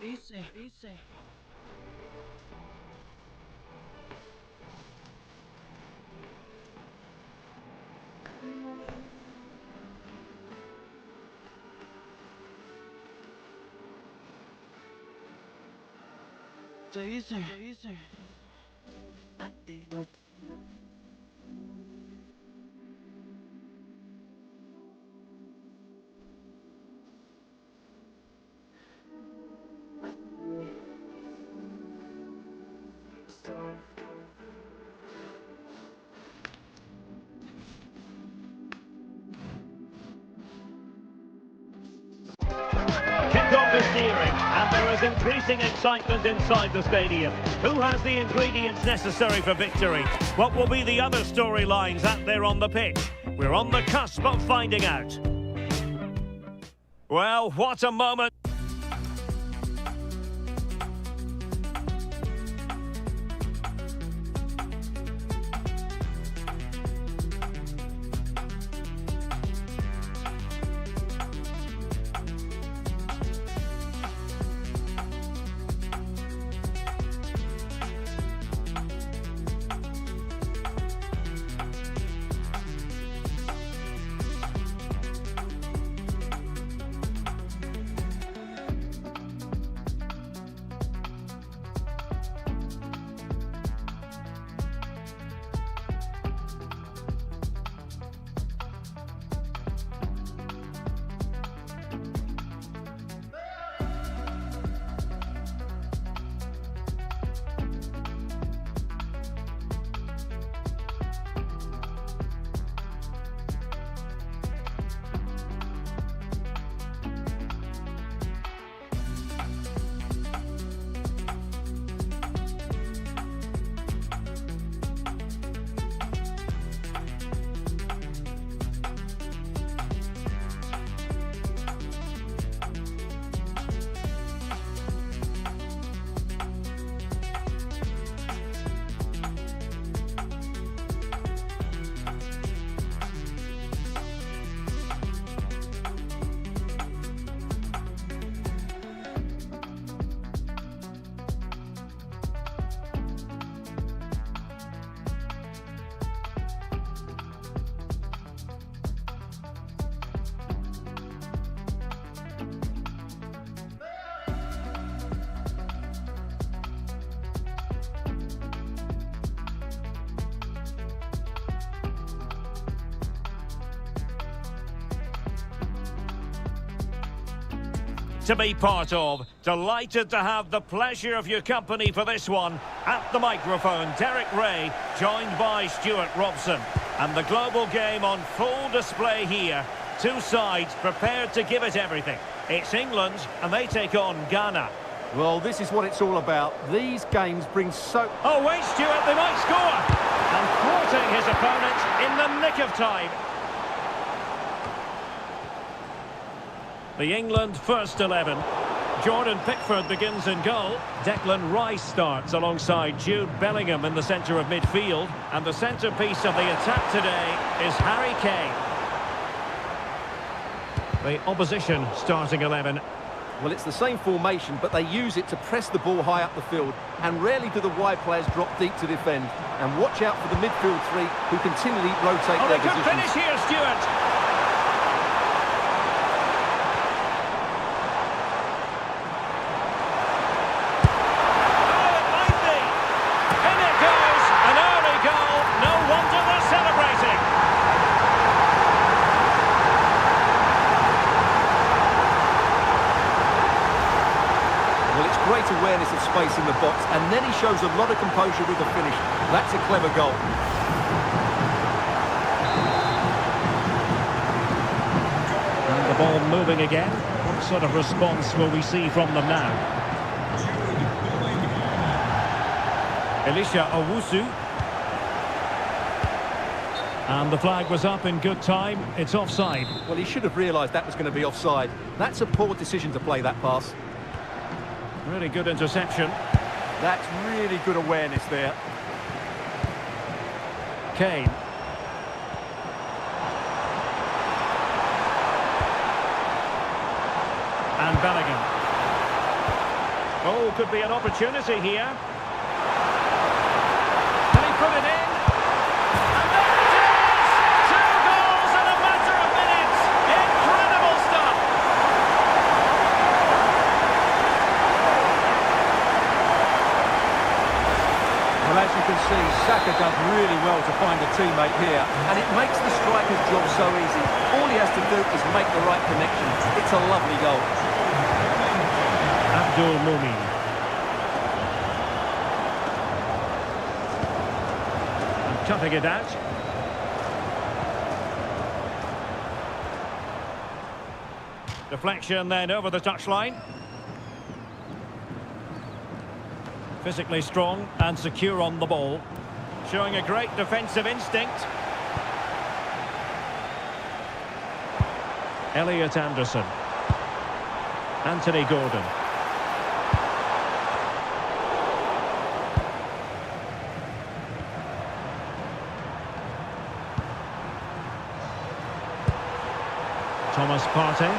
Easy. Easy. Kickoff is nearing, and there is increasing excitement inside the stadium. Who has the ingredients necessary for victory? What will be the other storylines out there on the pitch? We're on the cusp of finding out. Well, what a moment. to be part of. Delighted to have the pleasure of your company for this one. At the microphone, Derek Ray, joined by Stuart Robson. And the global game on full display here. Two sides prepared to give it everything. It's England, and they take on Ghana. Well, this is what it's all about. These games bring so... Oh, wait, Stuart, they might score! And thwarting his opponent in the nick of time. The England first 11. Jordan Pickford begins in goal. Declan Rice starts alongside Jude Bellingham in the centre of midfield. And the centrepiece of the attack today is Harry Kane. The opposition starting 11. Well, it's the same formation, but they use it to press the ball high up the field. And rarely do the wide players drop deep to defend. And watch out for the midfield three, who continually rotate Oh, their they could positions. finish here, Stuart. Great awareness of space in the box, and then he shows a lot of composure with the finish. That's a clever goal. And the ball moving again. What sort of response will we see from them now? Elisha Owusu. And the flag was up in good time. It's offside. Well, he should have realised that was going to be offside. That's a poor decision to play that pass. Really good interception. That's really good awareness there. Kane. And Bellingham. Oh, could be an opportunity here. Can he put it in? And there it is! 2 goals in a matter of minutes! Incredible stuff! Well, as you can see, Saka does really well to find a teammate here, and it makes the striker's job so easy. All he has to do is make the right connection. It's a lovely goal. Abdul Mumin. And cutting it out. Deflection then over the touchline. Physically strong and secure on the ball. Showing a great defensive instinct. Elliot Anderson. Anthony Gordon. Thomas Partey.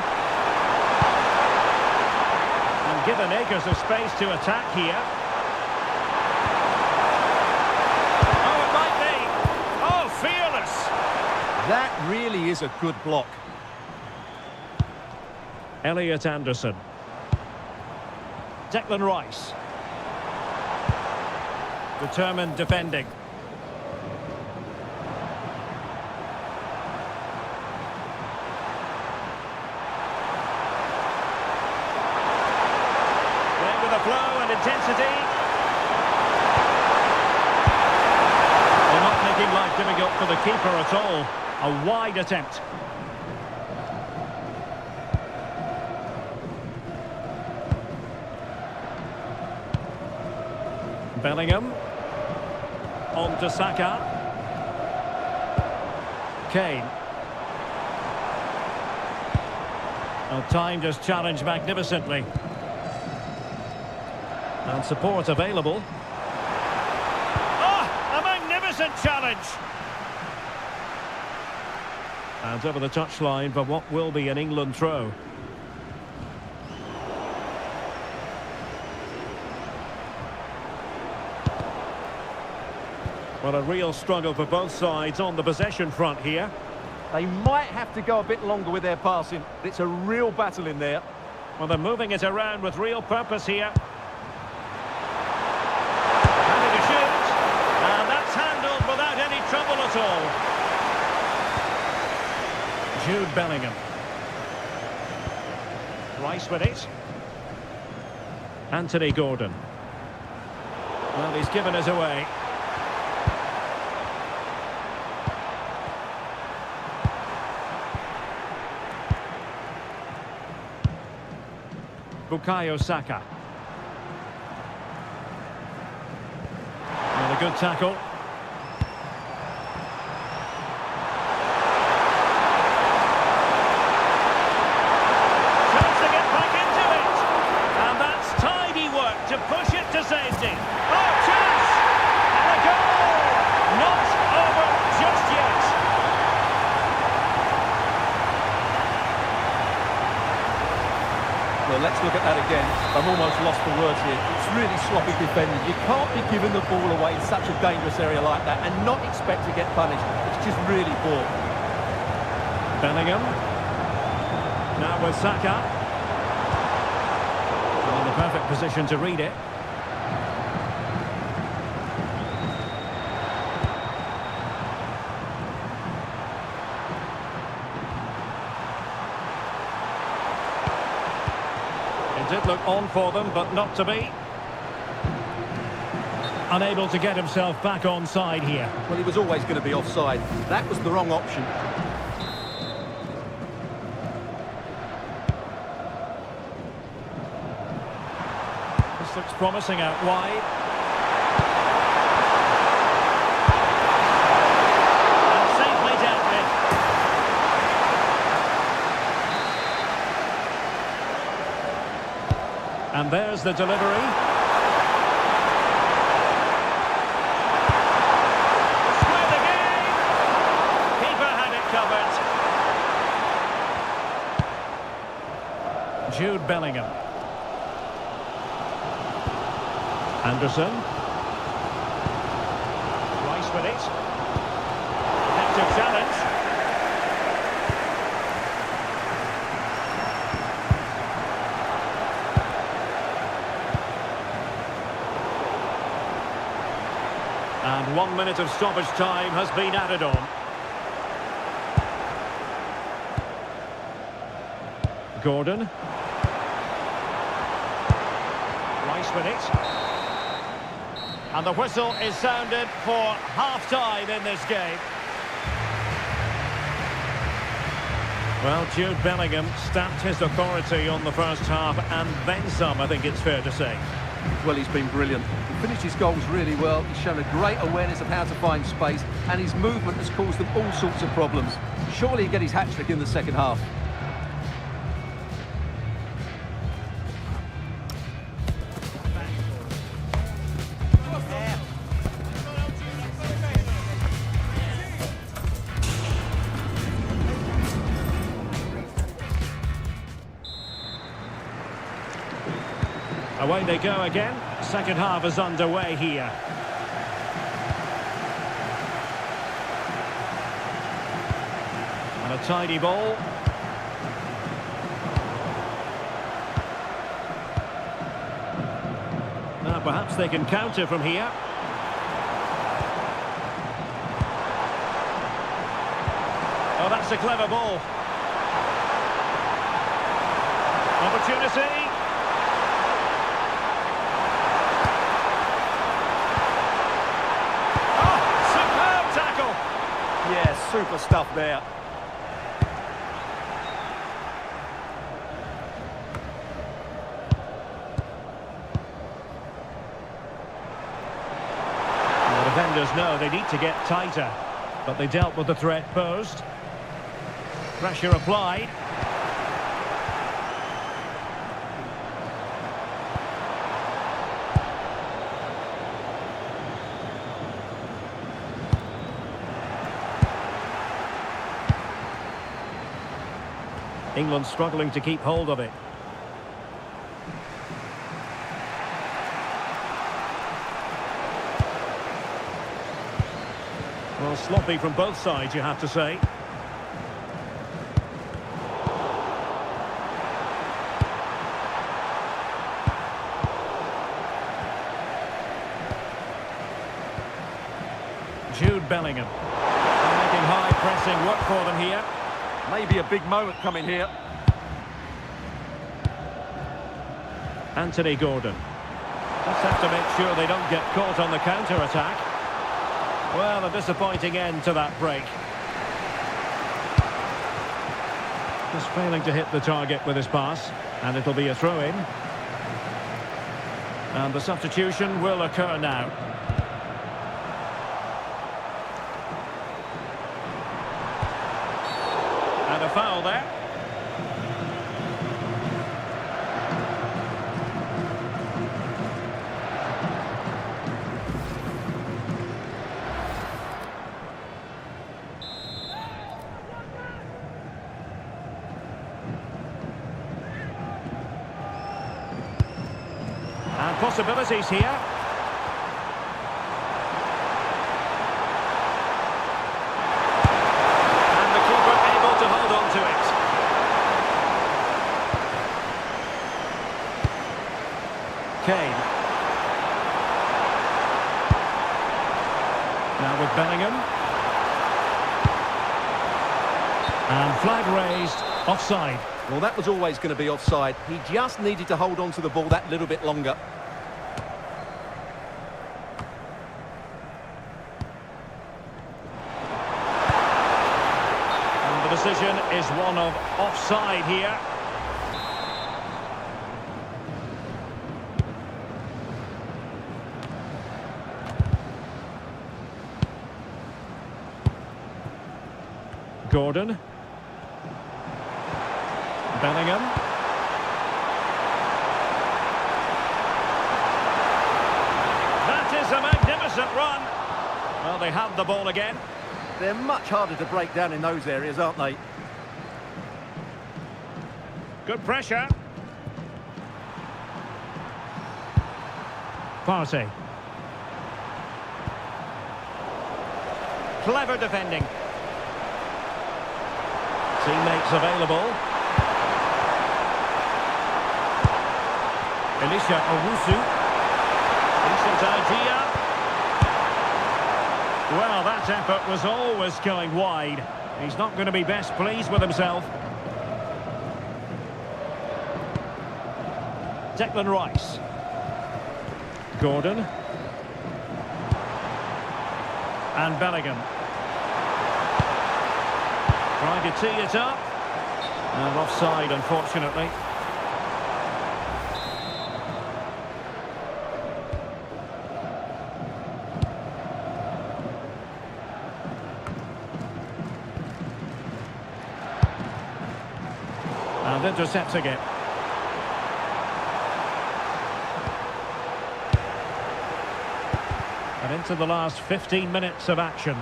And given acres of space to attack here. That really is a good block. Elliot Anderson. Declan Rice. Determined defending. Playing with a flow and intensity. They're not making life difficult for the keeper at all. A wide attempt. Bellingham. On to Saka. Kane. Well, timed his challenge magnificently. And support available. Oh, a magnificent challenge! And over the touchline for what will be an England throw. Well, a real struggle for both sides on the possession front here. They might have to go a bit longer with their passing. It's a real battle in there. Well, they're moving it around with real purpose here. Having a shoot. And that's handled without any trouble at all. Jude Bellingham. Rice with it. Anthony Gordon. Well, he's given us away. Bukayo Saka. And a good tackle. Chance to get back into it. And that's tidy work to push it to safety. Oh, chance! And a goal! Not over just yet. Well, let's look at that again. I'm almost lost for words here. It's really sloppy defending. You can't be giving the ball away in such a dangerous area like that and not expect to get punished. It's just really poor. Bellingham. Now with Saka. In the perfect position to read it. It did look on for them, but not to be. Unable to get himself back on side here. Well, he was always going to be offside. That was the wrong option. This looks promising out wide. And safely dealt with. And there's the delivery. Square the game. Keeper had it covered. Jude Bellingham. Anderson. Rice with it. Active challenge. And 1 minute of stoppage time has been added on. Gordon. Rice with it. And the whistle is sounded for half-time in this game. Well, Jude Bellingham stamped his authority on the first half and then some, I think it's fair to say. Well, he's been brilliant. He finished his goals really well. He's shown a great awareness of how to find space, and his movement has caused them all sorts of problems. Surely he'll get his hat-trick in the second half. Away they go again. Second half is underway here. And a tidy ball. Now perhaps they can counter from here. Oh, that's a clever ball. Opportunity. Yeah, super stuff there. The defenders know they need to get tighter, but they dealt with the threat posed. Pressure applied. England struggling to keep hold of it. Well, sloppy from both sides, you have to say. Jude Bellingham. Making high pressing work for them here. Maybe a big moment coming here. Anthony Gordon. Just have to make sure they don't get caught on the counter-attack. Well, a disappointing end to that break. Just failing to hit the target with his pass, and it'll be a throw-in. And the substitution will occur now. And a foul there. And possibilities here. And the keeper able to hold on to it. Kane. Now with Bellingham. And flag raised, offside. Well, that was always going to be offside. He just needed to hold on to the ball that little bit longer. And the decision is one of offside here. Gordon. Bellingham. That is a magnificent run. Well, they have the ball again. They're much harder to break down in those areas, aren't they? Good pressure. Partey. Clever defending. Teammates available. Elisha Owusu. Decent idea. Well, that effort was always going wide. He's not going to be best pleased with himself. Declan Rice. Gordon. And Bellingham. Trying to tee it up. And offside, unfortunately. And intercepting it. And into the last 15 minutes of action.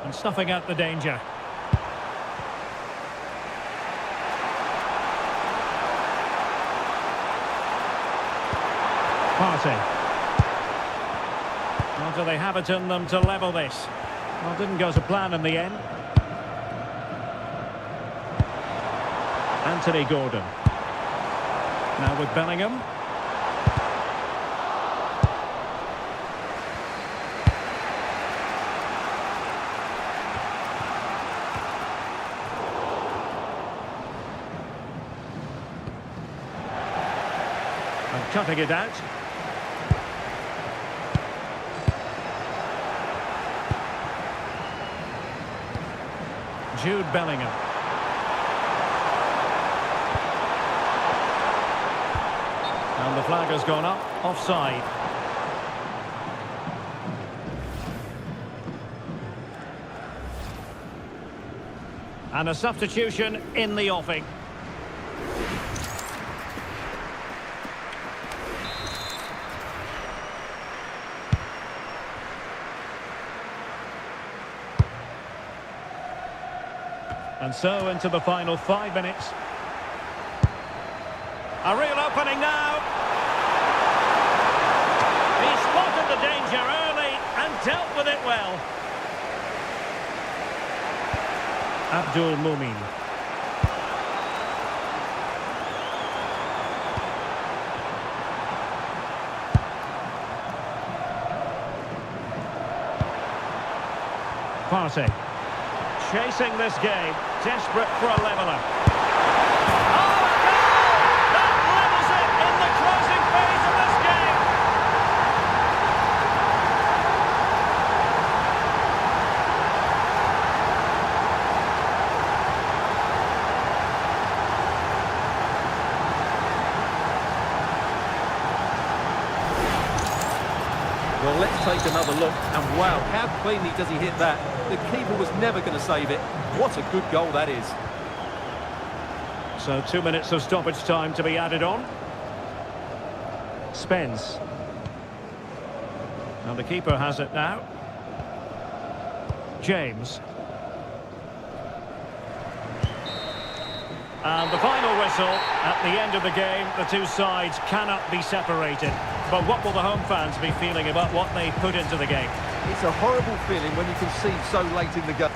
And snuffing out the danger. Partey. Well, do they have it in them to level this? Well, didn't go to plan in the end. Anthony Gordon. Now with Bellingham. And cutting it out. Jude Bellingham. And the flag has gone up, offside. And a substitution in the offing. And so into the final 5 minutes. A real opening now. He spotted the danger early and dealt with it well. Abdul Mumin. Partey. Chasing this game, desperate for a leveller. Oh, a goal! That levels it in the closing phase of this game. Well, let's take another look, and wow, how cleanly does he hit that? The keeper was never going to save it. What a good goal that is. So 2 minutes of stoppage time to be added on. Spence. And the keeper has it now. James. And the final whistle. At the end of the game, the two sides cannot be separated. But what will the home fans be feeling about what they put into the game? It's a horrible feeling when you concede so late in the game.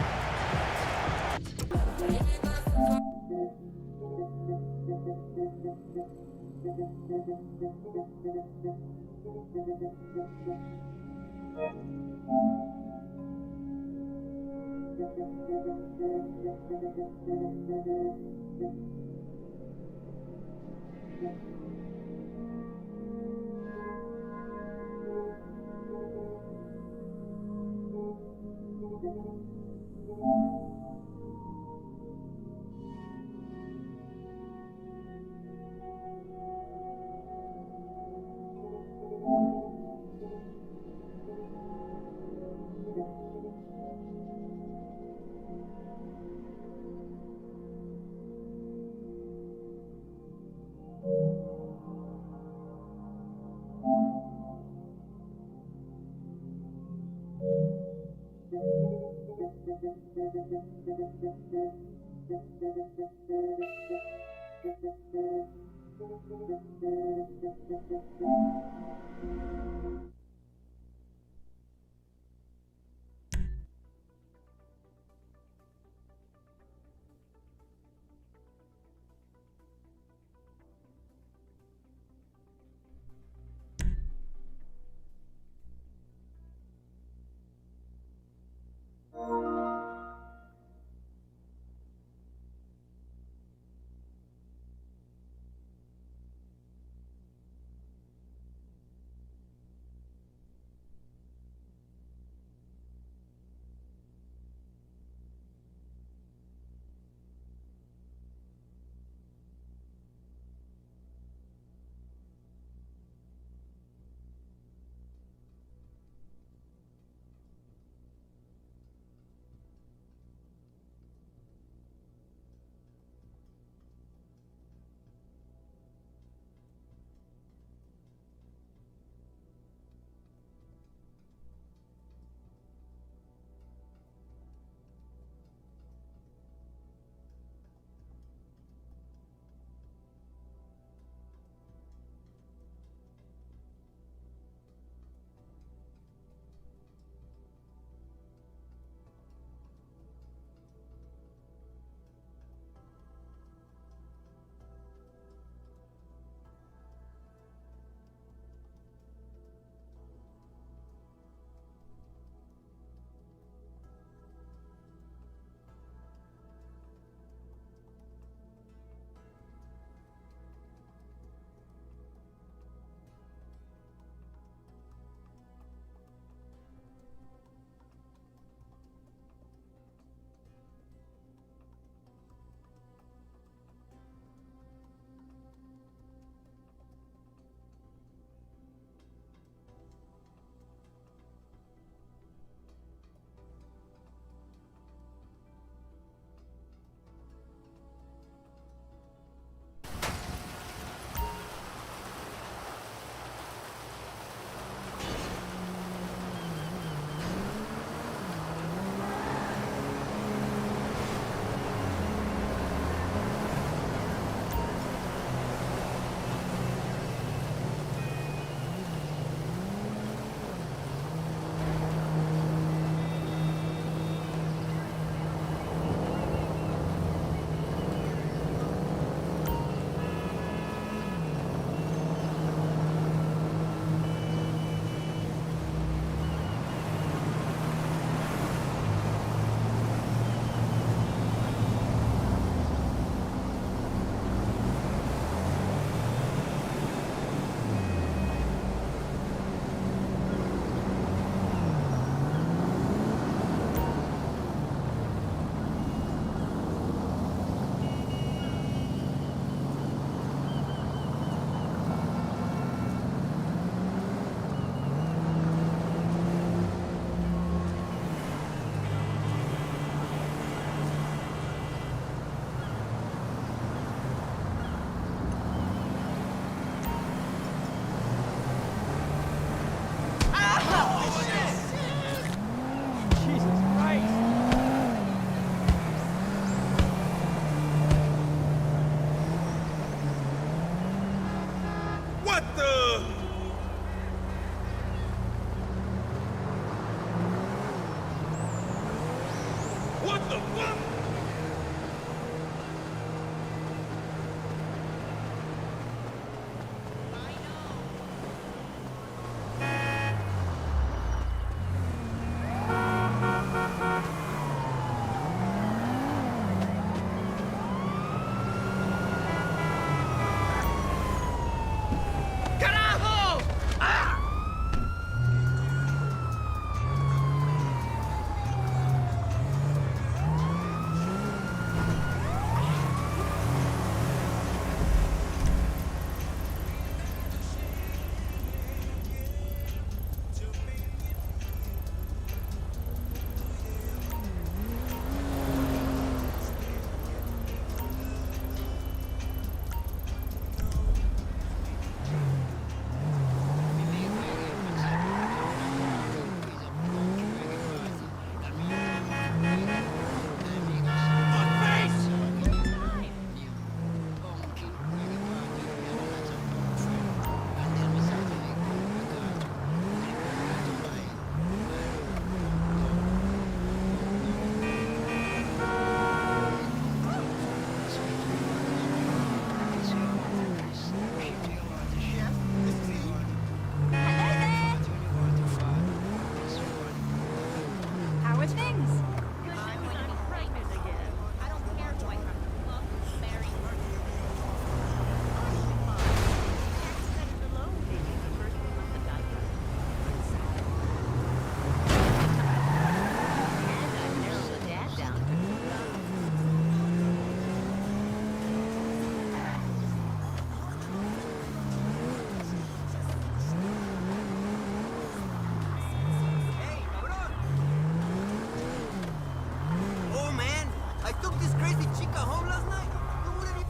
this crazy chica home last night? What have you...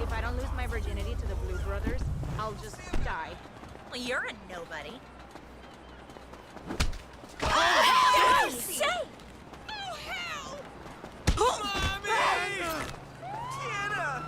If I don't lose my virginity to the Blue Brothers, I'll just die. Well, you're a nobody. Oh, say! Oh, hell! Mommy! Tiana!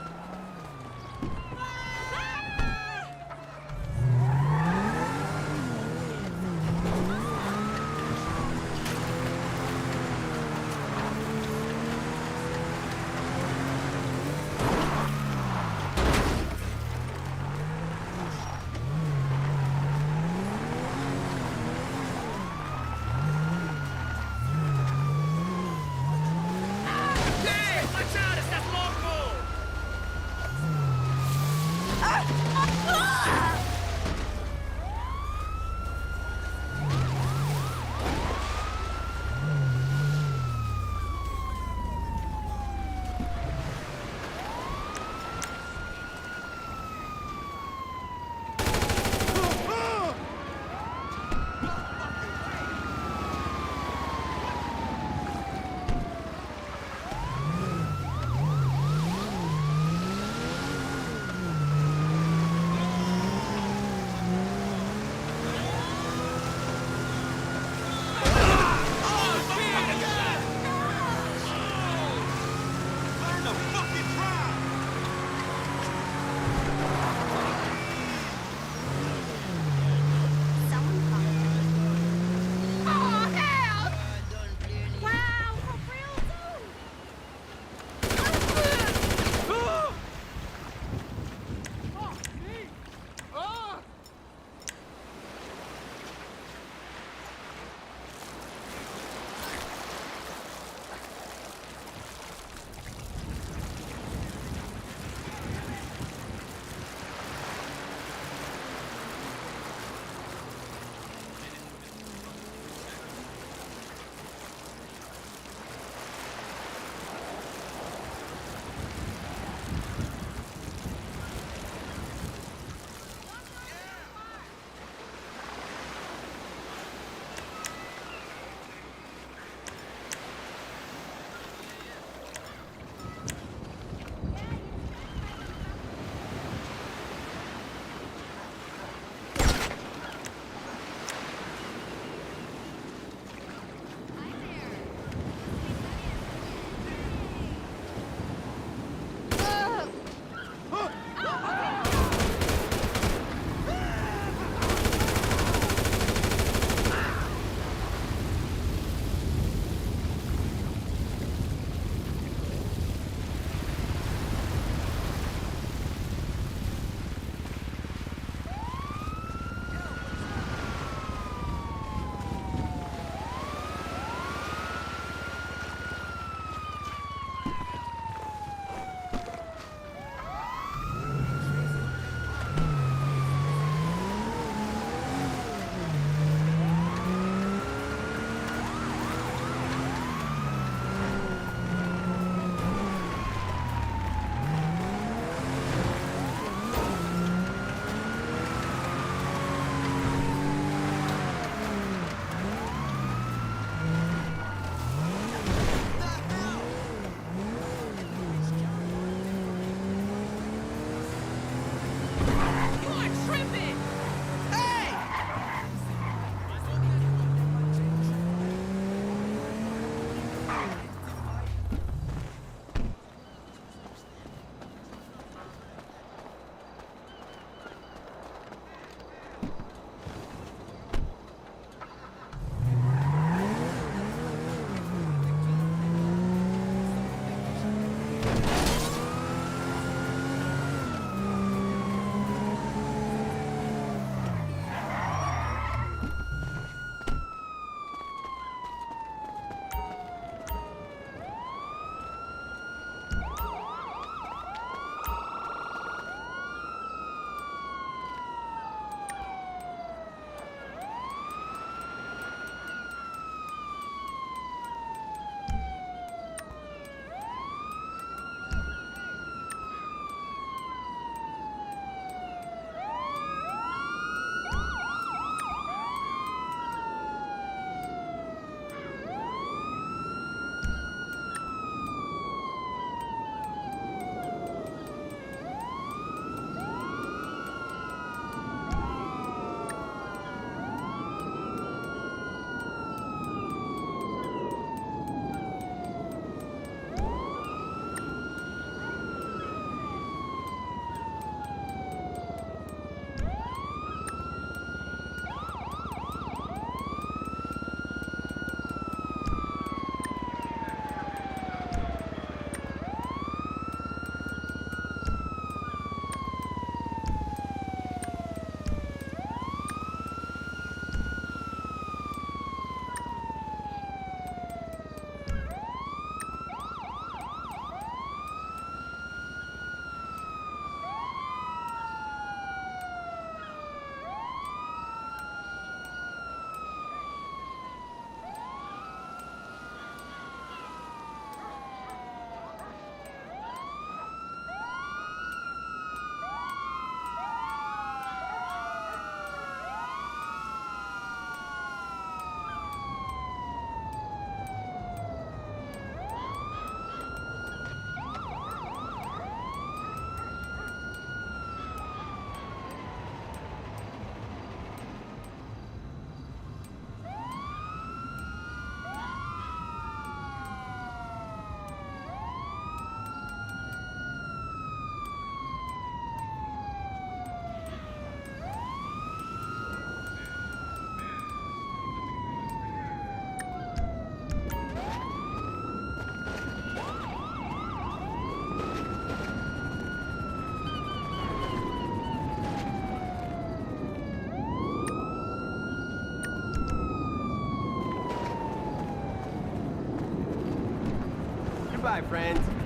Goodbye, friends.